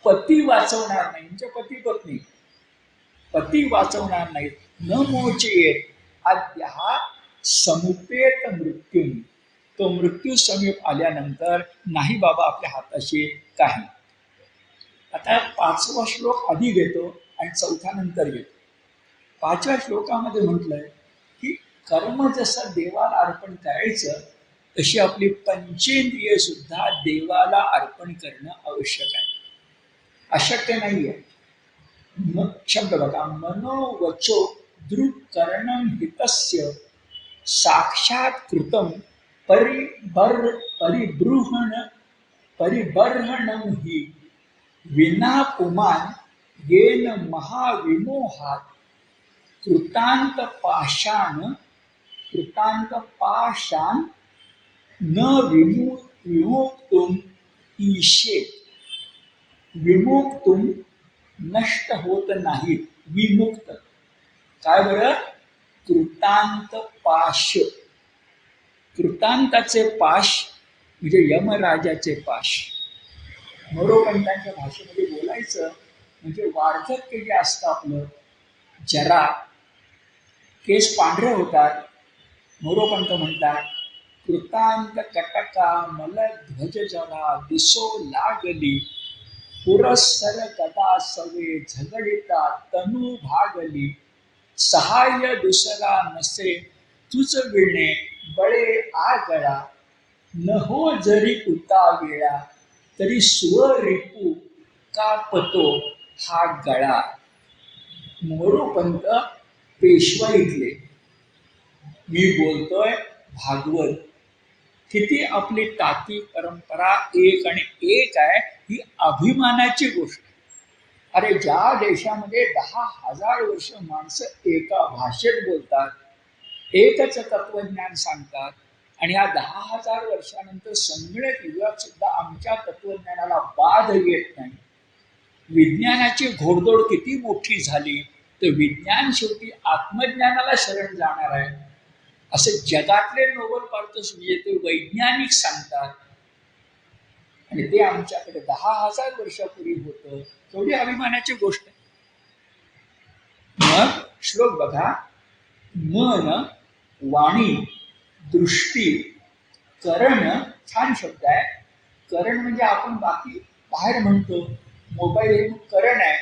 पती वाचवणार नाही, म्हणजे पती पत्नी, पती वाचवणार नाहीत, न मोचेत आद्य हा समुपेत मृत्यू. तो मृत्यू समीप आल्यानंतर नाही बाबा आपल्या हाताशी काही. आता 5वा श्लोक आधी घेतो आणि 4था नंतर घेतो. 5व्या श्लोकामध्ये म्हटलंय की कर्म जसं देवाला अर्पण करायचं, तशी आपली पंचेंद्रिय सुद्धा देवाला अर्पण करणं आवश्यक आहे. अशक्य नाही आहे. शब्द बघा, मनोवचो दृक्करणं हितस्य साक्षात कृतं परिबर्हणं हि विना पुमान येन महाविमोहात कृतांत पाषाण न विमुक्तुम ईशेत. विमुक्तुम नष्ट होत नाहीत, विमुक्त. काय बरं, कृतांत पाश. कृतांताचे पाश म्हणजे यमराजाचे पाश. मोरोपंतांच्या भाषेमध्ये बोलायचं म्हणजे वार्धक्य जे असतं आपलं, जरा केस पांढरे होतात. मोरोपंत म्हणतात, कृतांत कटका मल ध्वज जरा दिसो लागली, पुरस्सर कदा सवे झगडिता तनू भागली, सहाय्य दुसरा नसे तुझ विणे बळे आगळा, न हो जरी उता वेळा तरी स्वरिपू कापतो हा गळा. मोरोपंत पेशवाईतले. मी बोलतोय भागवत. किती आपली टाकी परंपरा एक आणि एक आहे, ही अभिमानाची गोष्ट. अरे ज्या देशामध्ये 10,000 वर्ष माणसं एका भाषेत बोलतात, एकच तत्वज्ञान सांगतात, आणि या 10,000 वर्षानंतर संगणक युगात सुद्धा आमच्या तत्वज्ञानाला बाध येत नाही. विज्ञानाची घोडदौड किती मोठी झाली, तर विज्ञान शेवटी आत्मज्ञानाला शरण जाणार आहे असं जगातले नोबेल पारितोषिक विजेते वैज्ञानिक सांगतात. आणि ते आमच्याकडे 10,000 वर्षापूर्वी होतं. तेवढी अभिमानाची गोष्ट आहे. मग श्लोक बघा, मन, वाणी, दृष्टी, करण, छान शब्द आहे, करण म्हणजे आपण बाकी बाहेर म्हणतो मोबाईल हे करण आहे,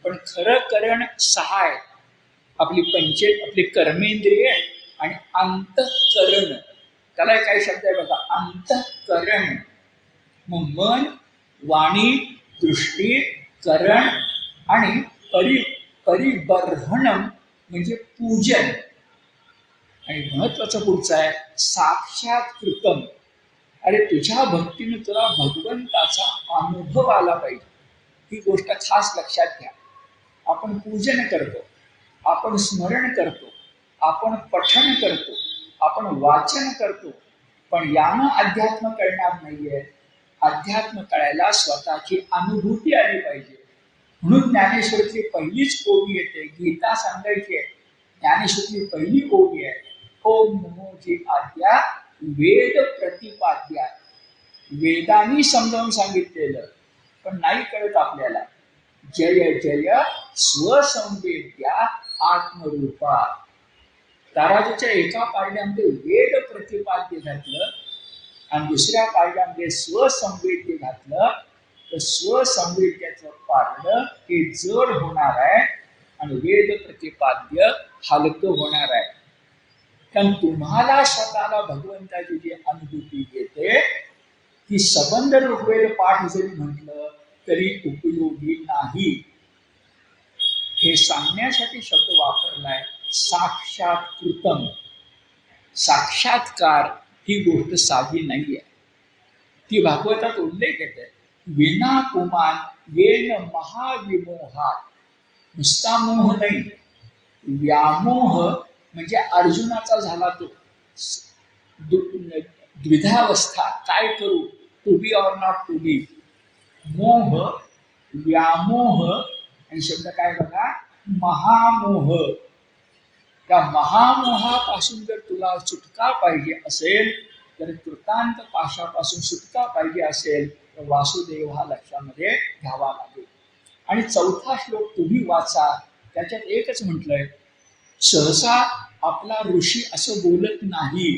पण खरं करण 6 आहे. आपली कर्मेंद्रिय आणि अंतःकरण. त्याला काही शब्द आहे बघा, अंतःकरण. मग मन, वाणी, दृष्टी, करण आणि परिबर्हणम म्हणजे पूजन. आणि महत्वाचं पुढचं आहे साक्षात्कृतम. अरे तुझ्या भक्तीने तुला भगवंताचा अनुभव आला पाहिजे. ही गोष्ट खास लक्षात घ्या. आपण पूजन करतो, आपण स्मरण करतो, आपण पठण करतो, आपण वाचन करतो, पण यानं अध्यात्म कळणार नाहीये. अध्यात्म कळायला स्वतःची अनुभूती आली पाहिजे. म्हणून ज्ञानेश्वरीची पहिलीच ओवी येते, गीता सांगायची आहे. ज्ञानेश्वरीची पहिली ओवी आहे, ओम नमो जी आद्या वेद प्रतिपाद्या. वेदांनी समजावून सांगितलेलं पण नाही कळत आपल्याला. जय जय स्वसंवेद्या आत्मरूपा. ताराजूच्या एका पारड्यामध्ये वेद प्रतिपाद्य घातलं आणि दुसऱ्या पारड्यामध्ये स्वसंवेद्य घातलं, तर स्वसंवेद्याचं पारडं हे जड होणार आहे आणि वेद प्रतिपाद्य हलकं होणार आहे. कारण तुम्हाला स्वतःला भगवंताची जी अनुभूती येते ती सबंध ऋग्वेद पाठ जरी म्हटलं तरी उपयोगी नाही. हे सांगण्यासाठी शब्द वापरलाय साक्षात्कृतम. साक्षात्कार ही गोष्ट साधी नाहीये. ती भागवतात उल्लेख येते, विना कुमान येन महाविमोहात. नुसता मोह नाही, व्यामोह म्हणजे अर्जुनाचा झाला तो द्विधावस्था, काय करू, to be or not to be. मोह, व्यामोह आणि शब्द काय बघा, महामोह. त्या महामोहापासून जर तुला सुटका पाहिजे असेल, तर कृतांत पाशापासून सुटका पाहिजे असेल तर वासुदेव हा लक्षामध्ये घ्यावा लागेल. आणि चौथा श्लोक तुम्ही वाचा, त्याच्यात एकच म्हटलंय, सहसा आपला ऋषी असं बोलत नाही,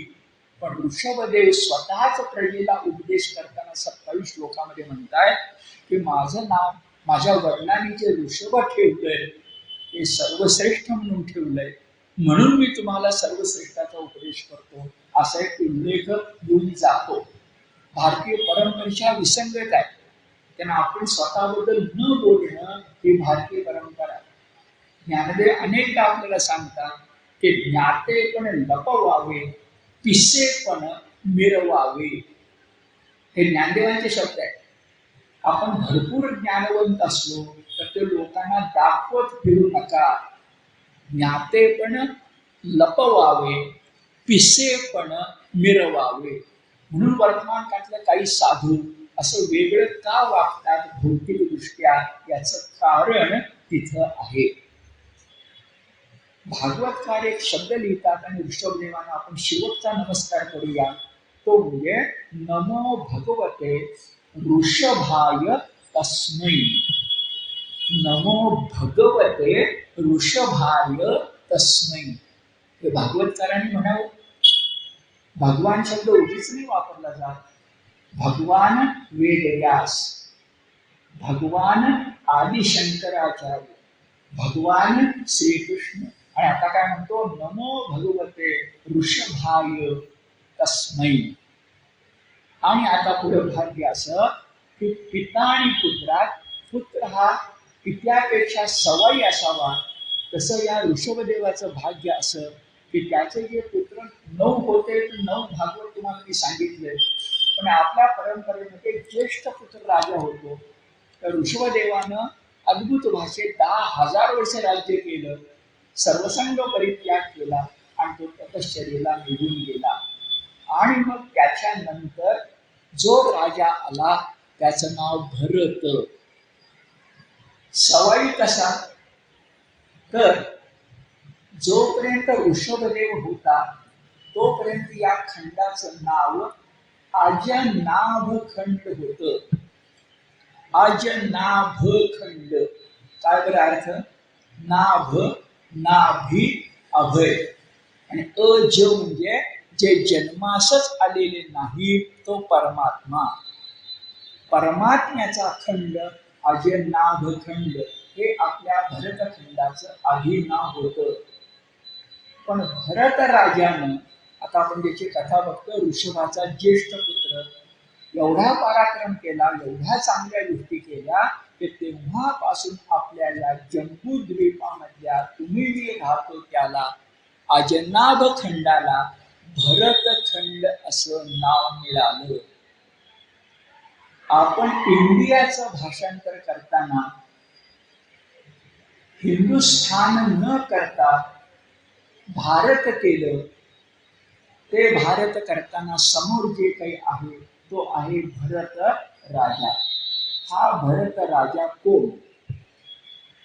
पण ऋषभदेव स्वतःच प्रजेला उपदेश करताना 27 श्लोकामध्ये म्हणताय की माझं नाव माझ्या वडिलांनी जे ऋषभ ठेवलंय ते सर्वश्रेष्ठ म्हणून ठेवलंय, म्हणून मी तुम्हाला सर्वश्रेष्ठाचा उपदेश करतो, असा एक उल्लेख येऊन जातो. भारतीय परंपरेच्या विसंगत आहे, त्यांना आपण स्वतःबद्दल न बोलणं ही भारतीय परंपरा आहे. ज्ञानदेव अनेकदा आपल्याला सांगतात की ज्ञातेपण लपवावे, पिसेपण मिरवावे. हे ज्ञानदेवांचे शब्द आहेत. आपण भरपूर ज्ञानवंत असलो तर ते लोकांना दाखवत फिरू नका. ज्ञातेपण लपवावे, पिसेपण मिरवावे. म्हणून वर्तमान काळातल्या काही साधू असं वेगळं का वागतात भौतिकदृष्ट्या, याचं कारण तिथं आहे. भागवतकार एक शब्द लिहितात आणि ऋषभदेवानं आपण शेवटचा नमस्कार करूया, तो म्हणजे नमो भगवते ऋषभाय तस्मै. नमो भगवते ऋषभाय तस्मै. हे भागवतकारांनी म्हणावं. भगवान शब्द उगीच नाही वापरला जात. भगवान वेदव्यास, भगवान आदिशंकराचार्य, भगवान श्रीकृष्ण. आणि आता काय म्हणतो, नमो भगवते ऋषभाय तस्मै. आणि आता पुढे भाग्य असं की पिता आणि पुत्रात पुत्र हा पित्यापेक्षा सवाई असावा, तसं या ऋषभदेवाचं भाग्य असं की त्याचे जे पुत्र 9 होते, 9 भागवत तुम्हाला मी सांगितले. पण आपल्या परंपरेमध्ये ज्येष्ठ पुत्र राजा होतो. तर ऋषभदेवानं अद्भुत भाषेत 10,000 वर्ष राज्य केलं, सर्वसंग परित्याग केला आणि तो तपश्चर्येला निघून गेला. आणि मग त्याच्यानंतर जो राजा आला त्याचं नाव भरत. सवाई कसा, तर जोपर्यंत ऋषभदेव होता तोपर्यंत या खंडाचं नाव अजनाभखंड होतं. अजनाभखंड काय बरं अर्थ, नाभ, नाभी, अभय. आणि अज म्हणजे जे जन्मासच आलेले नाही तो परमात्मा. परमात्म्याचा खंड अजय नाभखंड हे आपल्या भरतखंडाचं आधी नाव होतं. पण भरत राजानं, आता आपण त्याची कथा बघतो, ऋषभाचा ज्येष्ठ पुत्र एवढा पराक्रम केला, एवढ्या चांगल्या गोष्टी केल्या की तेव्हापासून आपल्याला जम्बूद्वीपामधल्या तुम्ही मी राहतो त्याला अजनाभ खंडाला भरतखंड असं नाव मिळालं. आपण इंडियाचं भाषांतर करताना हिंदुस्थान न करता भारत केलं. ते भारत करताना समोर जे काही आहे तो आहे भरत राजा. हा भरत राजा कोण?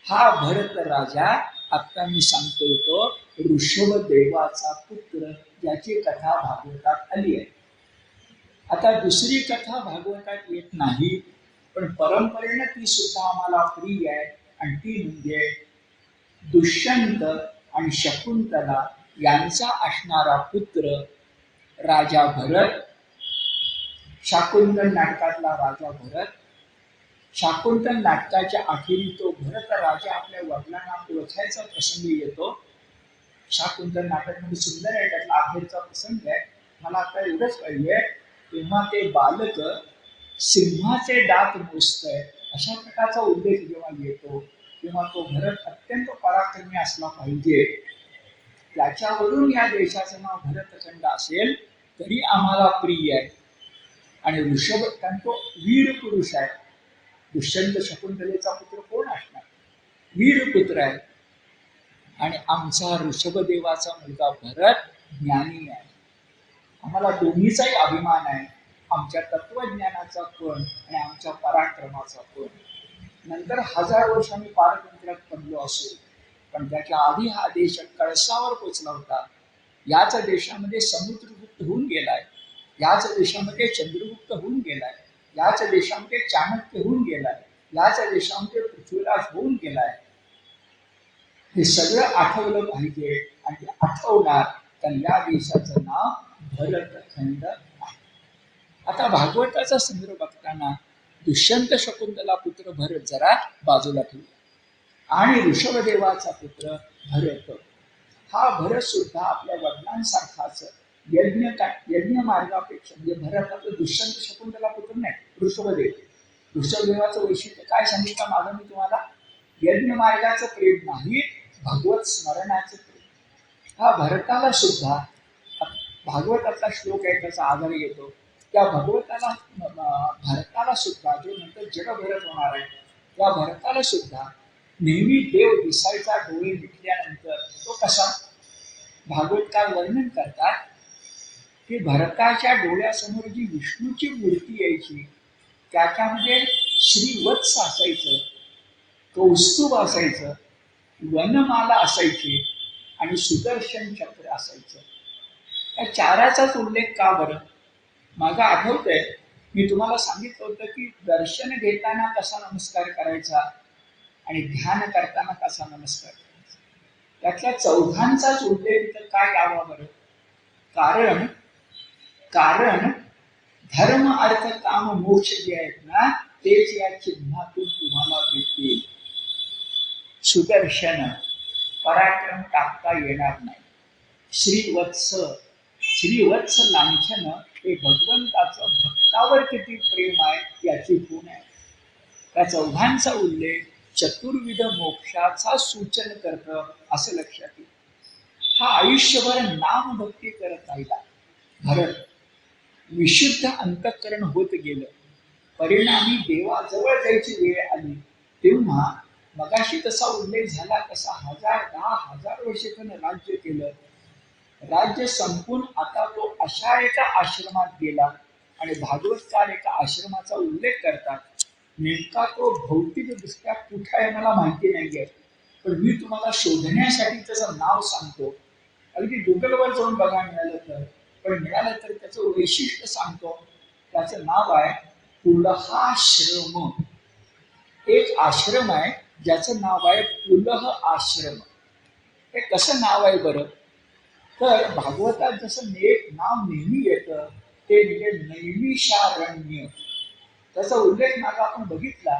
हा भरत राजा आता मी सांगतोय तो ऋषभदेवाचा पुत्र, ज्याची कथा भागवतात आली आहे. आता दुसरी कथा भागवतात येत नाही, पण परंपरेनं ती सुद्धा आम्हाला प्रिय आहे, आणि ती म्हणजे दुष्यंत आणि शकुंतला यांचा असणारा पुत्र राजा भरत. शाकुंतल नाटकातला राजा भरत. शाकुंतल नाटकाच्या अखेरी तो भरत राजा आपल्या वडिलांना ओळखायचा प्रसंग येतो. शाकुंतल नाटकमध्ये सुंदर आहे, त्यातला अखेरचा प्रसंग आहे. मला आता एवढंच पाहिजे, तेव्हा ते बालक सिंहाचे दात मोजतंय अशा प्रकारचा उल्लेख जेव्हा येतो तेव्हा तो भरत अत्यंत पराक्रमी असला पाहिजे. त्याच्यावरून या देशाचं नाव भरतखंड असेल तरी आम्हाला प्रिय आहे. आणि ऋषभ, कारण तो वीर पुरुष आहे. दुष्यंत शकुंतलेचा पुत्र कोण असणार? वीर पुत्र आहे. आणि आमचा ऋषभदेवाचा मुलगा भरत ज्ञानी आहे. आम्हाला दोन्हीचाही अभिमान आहे, आमच्या तत्वज्ञानाचा पण आणि आमच्या पराक्रमाचा पण. नंतर 1000 वर्ष आम्ही पारतंत्र्यात पडलो असो, पण त्याच्या आधी हा देश कळसावर पोचला होता. याच देशामध्ये समुद्रगुप्त होऊन गेलाय, याच देशामध्ये चंद्रगुप्त होऊन गेलाय, याच देशामध्ये चाणक्य होऊन गेलाय, याच देशामध्ये पृथ्वीराज होऊन गेलाय. हे सगळं आठवलं पाहिजे, आणि ते आठवणार तर या देशाचं नाव भरतखंड आहे. आता भागवताचा संदर्भ बघताना दुष्यंत शकुंतला पुत्र भरत जरा बाजूला ठेवला, आणि ऋषभदेवाचा पुत्र भरत. हा भरत सुद्धा आपल्या वडिलांसारखाच यज्ञ मार्गापेक्षा, म्हणजे भरत दुष्यंत शकुंतला पुत्र नाही, ऋषभदेव. ऋषभदेवाचं वैशिष्ट्य काय सांगितलं मागं मी तुम्हाला? यज्ञ मार्गाचं प्रेम नाही, भगवत स्मरणाचं प्रेम. हा भरताला सुद्धा, भागवतातला श्लोक आहे त्याचा आधार येतो, त्या भरताला सुद्धा, जो नंतर जगभरत होणार आहे, त्या भरताला सुद्धा नेहमी देव दिसायचा डोळे मिटल्यानंतर. तो कसा? भागवतकार वर्णन करतात की भरताच्या डोळ्यासमोर जी विष्णूची मूर्ती यायची त्याच्यामध्ये श्रीवत्स असायचं, कौस्तुभ असायचं, वनमाला असायची आणि सुदर्शन चक्र असायचं. या चाराचाच उल्लेख का बरं? माझा आठवतंय, मी तुम्हाला सांगितलं होतं की दर्शन घेताना कसा नमस्कार करायचा आणि ध्यान करताना कसा नमस्कार करायचा, त्यातल्या चौघांचाच उल्लेख इथं काय यावा बरं? कारण धर्म अर्थ काम मोक्ष जे आहेत ना, तेच या चिन्हातून तुम्हाला भेटतील. सुदर्शन, पराक्रम टाकता येणार नाही. श्रीवत्स लांछन हे भगवंताचं भक्तावर किती प्रेम आहे याची खूण आहे. त्या चौघांचा उल्लेख चतुर्विध मोक्षाचा सूचन करतं असं लक्षात येईल. हा आयुष्यभर नामभक्ती करत राहिला भरत. विशुद्ध अंतःकरण होत गेलं. परिणामी देवाजवळ जायची वेळ आली तेव्हा मगाशी तसा उल्लेख झाला तसा 10,000 वर्ष त्यानं राज्य केलं. राज्य संपून आता तो अशा एका आश्रमात गेला, आणि भागवतकार एका आश्रमाचा उल्लेख करतात. नेमका तो भौतिकदृष्ट्या कुठे आहे मला माहिती नाहीये, पण मी तुम्हाला शोधण्यासाठी त्याचं नाव सांगतो. अगदी गुगलवर जाऊन बघा मिळालं तर, पण मिळालं तर त्याचं वैशिष्ट्य सांगतो. त्याचं नाव आहे पुलहाश्रम. एक आश्रम आहे ज्याचं नाव आहे पुलह आश्रम. हे कसं नाव आहे बरं? तर भागवतात जसं नाव नेहमी येतं ते म्हणजे नैमिषारण्य. त्याचा उल्लेख मागा आपण बघितला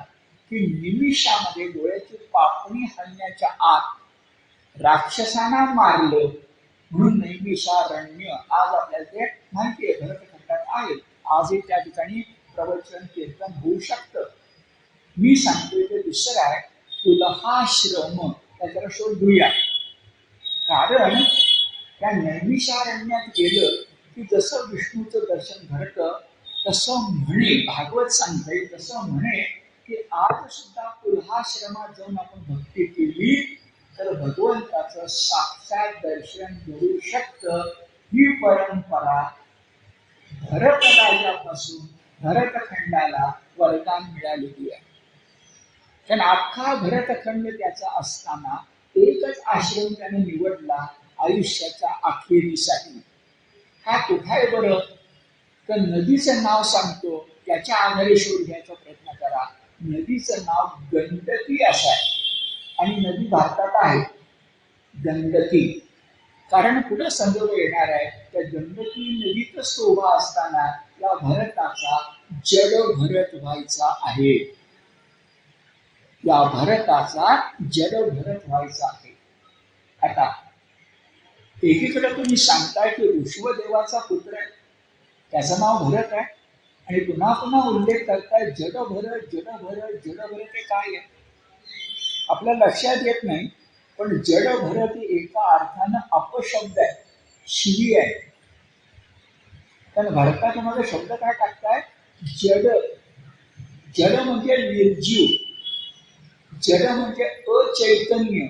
की निमिषामध्ये डोळ्याची पापणी हलण्याच्या आत राक्षसांना मारलं म्हणून नैमिषारण्य आज आपल्याला ते माहिती आहे, भरतखंडात आहे. आजही त्या ठिकाणी प्रवचन कीर्तन होऊ शकतं. मी सांगतोय ते दुसरं आहे तुलहाश्रम, त्याच्याला शोधूया. कारण त्या नैमिषारण्यात गेलं की जसं विष्णूचं दर्शन घडतं तसं म्हणे, भागवत सांगते तसं म्हणे की आज सुद्धा तुलहाश्रमात जाऊन आपण भक्ती केली तर भगवंताचं साक्षात दर्शन घडू शकतं. ही परंपरा भरत राजापासून भरतखंडाला वरदान मिळालेली आहे. कारण अख्खा भरतखंड त्याचा असताना एकच आश्रम त्याने निवडला आयुष्याच्या अखेरीसाठी. हा कुठे आहे बरं? तर नदीचं नाव सांगतो, त्याच्या आधारे शोध घ्यायचा प्रयत्न करा. नदीचं नाव गंडकी असं आहे आणि नदी भारतात आहे गंडकी. कारण पुढे संदर्भ येणार आहे त्या गंडकी नदीतच तो उभा असताना या भरताचा जड भरत व्हायचा आहे. या भरताचा जड भरत व्हायचा आहे. आता एकीकडे तुम्ही सांगताय की ऋषभदेवाचा पुत्र आहे, त्याचं नाव भरत आहे, आणि पुन्हा पुन्हा उल्लेख करताय जड भरत जड भरत जड भरत. हे काय आहे आपल्या लक्षात येत नाही. पण जड भरत एका अर्थानं अपशब्द आहे, शिवी आहे. कारण भरताच्या मध्ये शब्द काय टाकताय? जड. जड म्हणजे निर्जीव, जड म्हणजे अचैतन्य,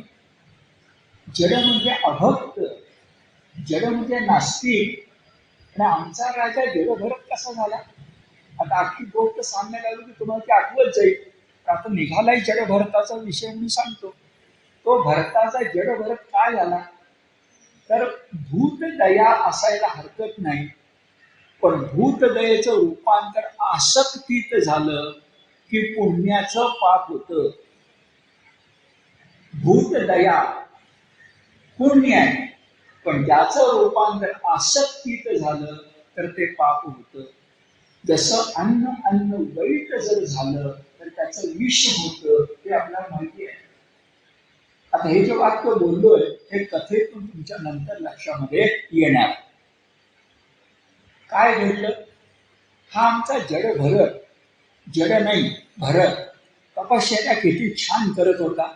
जड म्हणजे अभक्त, जड म्हणजे नास्तिक. आणि आमचा राजा जडभरत कसा झाला? आता अख्खी गोष्ट सांगायला लागली की तुम्हाला ती आठवत जाईल. आता निघालाय जडभरताचा विषय मी सांगतो. तो भरताचा जडभरत काय झाला? तर भूत दया असायला हरकत नाही, पण भूत दयेचं रूपांतर आसक्तीत झालं की पुण्याचं पाप होतं. भूत दया पुण्य आहे, पण त्याचं रूपांतर आसक्तीत झालं तर ते पाप होतं. जसं अन्न वाईट जर झालं तर त्याचं विष होतं, हे आपल्याला माहिती आहे. आता हे जे वाक्य बोललोय हे कथेतून तुमच्या नंतर लक्षामध्ये येणार. काय घडलं? हा आमचा जड भरत, जड नाही भरत, तपश्चर्या किती छान करत होता.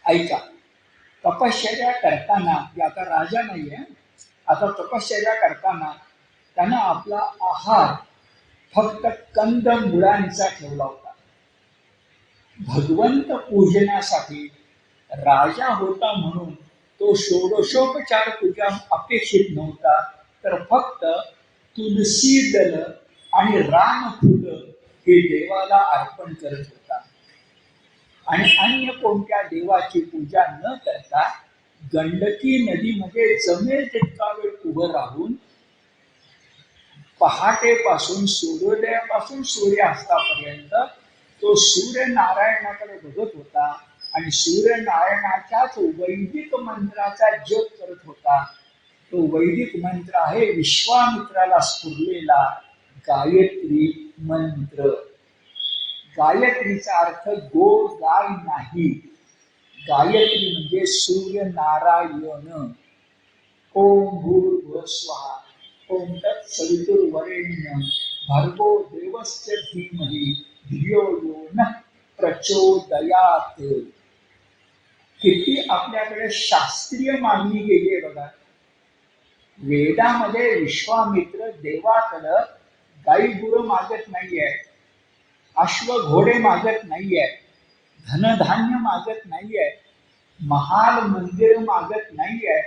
ऐका, तपश्चर्या करताना, आता राजा नाहीये, आता तपश्चर्या करताना त्यानं आपला आहार फक्त कंद मुळांचा ठेवला होता. भगवंत पूजनासाठी राजा होता म्हणून तो षोडशोपचार पूजा अपेक्षित नव्हता, तर फक्त तुलसी दल आणि रामफुल हे देवाला अर्पण करत होता. आणि अन्य कोणत्या देवाची पूजा न करता गंडकी नदीमध्ये जमेल तितका वेळ उभं राहून पहाटेपासून सूर्योदयापासून सूर्यास्तापर्यंत तो सूर्यनारायणाकडे बघत होता आणि सूर्यनारायणाच्याच वैदिक मंत्राचा जप करत होता. तो वैदिक मंत्र आहे विश्वामित्राला स्फुरलेला गायत्री मंत्र. गायत्रीचा अर्थ गोड गाय नाही. गायत्री म्हणजे सूर्यनारायण. ओम भूर्भुवः स्वः ओम तत्सवितुर्वरेण्यं भर्गो देवस्य धीमहि धियो यो नः प्रचोदयात्. किती आपल्याकडे शास्त्रीय मागणी गेली आहे बघा. वेदामध्ये विश्वामित्र देवाकडं गाई गुरं मागत नाहीये, अश्व घोडे मागत नाहीये, धनधान्य मागत नाहीये, महाल मंदिर मागत नाहीये,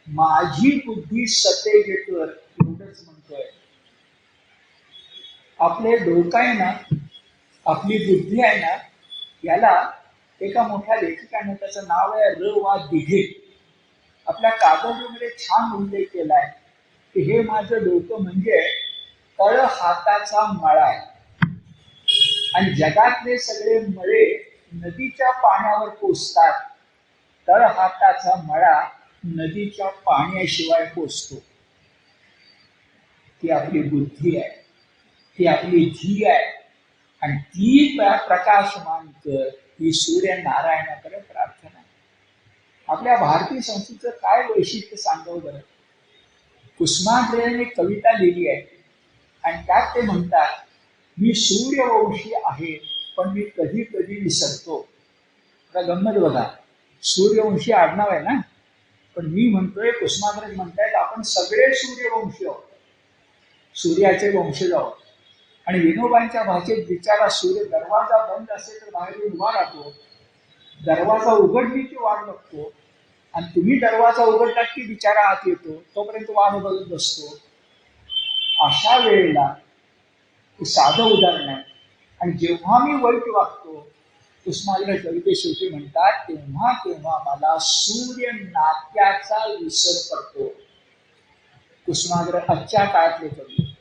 माझी बुद्धी सतेज कर एवढंच म्हणतोय. आपले डोकं आहे ना, आपली बुद्धी आहे ना, याला एका मोठ्या लेखकाने, त्याचं नाव आहे र वा दिघे, आपल्या कादंबरीमध्ये छान उल्लेख केलाय की हे माझं डोकं म्हणजे तळ हाताचा मळा आहे आणि जगातले सगळे मळे नदीच्या पाण्यावर पोचतात. तळ हाताचा मळा नदीच्या पाण्याशिवाय पोचतो. ती आपली बुद्धी आहे, ती आपली धी आहे. आणि ती प्रकाशमान कर ही सूर्यनारायणाकडे प्रार्थना आहे. आपल्या भारतीय संस्कृतीचं काय वैशिष्ट्य सांगावं बरं. कुसुमाग्रजांनी कविता लिहिली आहे आणि त्यात ते म्हणतात, मी सूर्यवंशी आहे पण मी कधी कधी विसरतो. आता गंमत बघा, सूर्यवंशी आडनाव आहे ना, पण मी म्हणतोय, कुसुमाग्रज म्हणतायत आपण सगळे सूर्यवंशी आहोत, सूर्याचे वंशज आहोत. आणि विनोबांच्या भाषेत बिचारा सूर्य दरवाजा बंद असेल तर बाहेर उभा राहतो, दरवाजा उघडण्याची वाट बघतो, आणि तुम्ही दरवाजा उघडलात की बिचारा आत येतो, तोपर्यंत वाट बघत बसतो. अशा वेळेला साधं उदाहरण आहे. आणि जेव्हा मी वाईट वागतो, कुसुमाग्रज कविते शेवटी म्हणतात, तेव्हा तेव्हा मला सूर्य नात्याचा विसर पडतो. कुसुमाग्रज आजच्या काळातले कवी.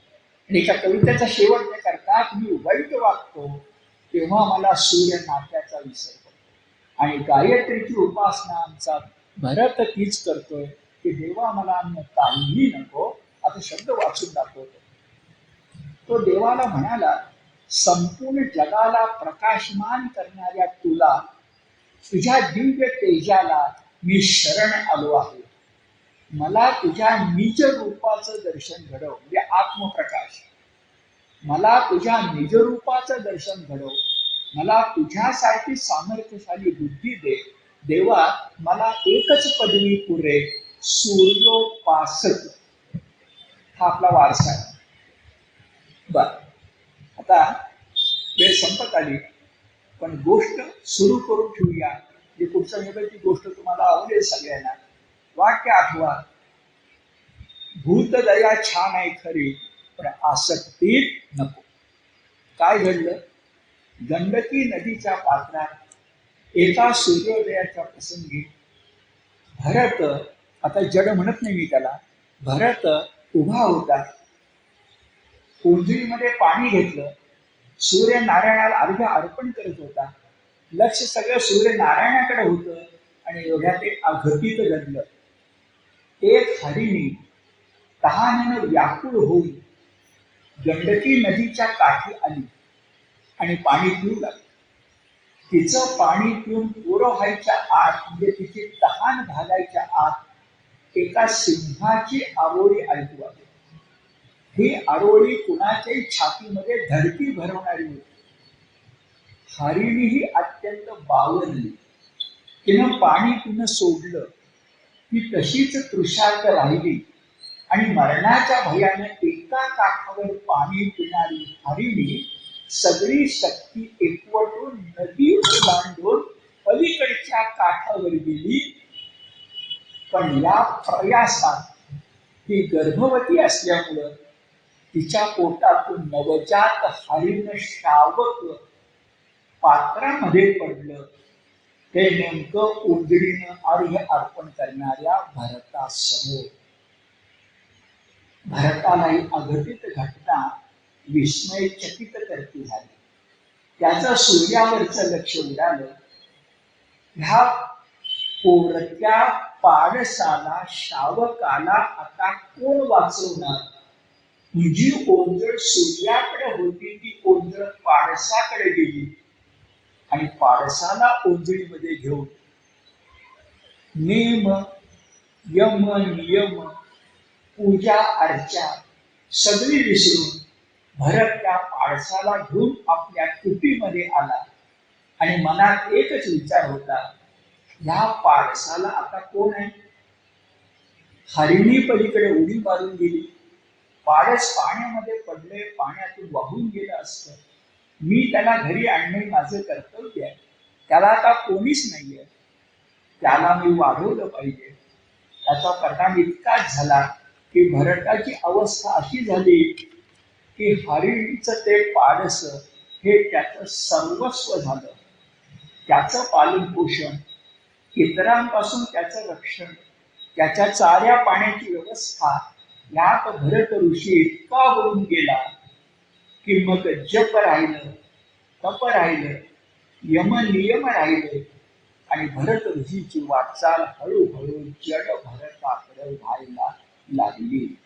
आणि एका कवितेचा शेवट ते करतात, मी वाईट वागतो तेव्हा मला सूर्य नात्याचा विसर पडतो. आणि गायत्रीची उपासना आमचा भरत तीच करतोय की देवा मला अन्न काहीही नको. आता शब्द वाचून दाखवतो. तो देवाला म्हणाला, संपूर्ण जगाला प्रकाशमान करणाऱ्या तुला, तुझ्या दिव्य तेजाला मी शरण आलो आहे. मला तुझ्या निज रूपाचं दर्शन घडव, म्हणजे आत्मप्रकाश. मला तुझ्या निज रूपाचं दर्शन घडव. मला तुझ्यासारखी सामर्थ्यशाली बुद्धी दे. देवा, मला एकच पदवी पुरे, सूर्योपासक. हा आपला वारसा आहे. बर, आता वेळ संपत आली, पण गोष्ट सुरू करून ठेवूया. जी पुढच्या वेळेची गोष्ट तुम्हाला आवडेल सगळ्यांना. वाक्य आठवा, भूतदया छान आहे खरी पण आसक्तीत नको. काय घडलं. गंडकी नदीच्या पात्रात एका सूर्योदयाच्या प्रसंगी भरत, आता जड म्हणत नाही मी त्याला, भरत उभा होता. ओंजळीमध्ये पाणी घेतलं, सूर्यनारायणाला अर्घ्य अर्पण करत होता. लक्ष सगळं सूर्यनारायणाकडे होतं. आणि एवढ्यात एक अघटित घडलं. एक हरिणी तहानेनं व्याकुळ होऊन गंडकी नदीच्या काठी आली आणि पाणी पिऊ लागली. तिचं पाणी पिऊन पुरं व्हायच्या आत, म्हणजे तिची तहान भागायच्या आत, एका सिंहाची आरोळी ऐकू आली. ही आरोळी कुणाच्याही छातीमध्ये धडकी भरवणारी होती. हरिणी ही अत्यंत बावरली. तिनं पाणी पिणं सोडलं. ती तशीच तृषार्त राहिली आणि मरणाच्या भयाने एका काठावर पाणी पिणारी हरिणी सगळी शक्ती एकवटून नदी ओलांडून पलीकडच्या काठावर गेली. पण या प्रयासात ती गर्भवती असल्यामुळं तिच्या पोटातून नवजात हरिण शावक पात्रामध्ये पडलं. ते नेमकं ओंजळीनं अर्घ्य अर्पण करणाऱ्या भरतासमोर. भरतालाही अघटित घटना विस्मयचकित करती झाली. त्याचं सूर्यावरचं लक्ष उडालं. ह्या पोरक्या पाडसाला, शावकाला आता कोण वाचवणार. तुझी ओंजळ सूर्याकडे होती, ती ओंजळ पाडसाकडे गेली. आणि पाडसाला ओंजळीमध्ये घेऊन नेम, यम, नियम, पूजा अर्चा सगळी विसरून भरत त्या पाडसाला घेऊन आपल्या कुटीमध्ये आला. आणि मनात एकच विचार होता, ह्या पाडसाला आता कोण आहे. हरिणी पलीकडे उडी मारून गेली. पाडस पाण्यामध्ये पडले, पाण्यातून वाहून गेलं असतं. मी त्याला घरी आणणे माझं कर्तव्य आहे. त्याला आता कोणीच नाहीये. त्याला मी वाढवलं पाहिजे. त्याचा परिणाम इतकाच झाला की भरताची अवस्था अशी झाली की हरिणीचं ते पाडस हे त्याचं सर्वस्व झालं. त्याचं पालन पोषण, इतरांपासून त्याचं रक्षण, त्याच्या चाऱ्या पाण्याची व्यवस्था यात भरत ऋषी इतका होऊन गेला की मग जप राहिलं, तप राहिलं, यम नियम राहिले. आणि भरत ऋषीची वाटचाल हळूहळू जड भरताकडे व्हायला लागली.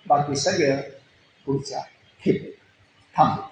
बाकी सगळं पुढच्या खेपेत. थांबू.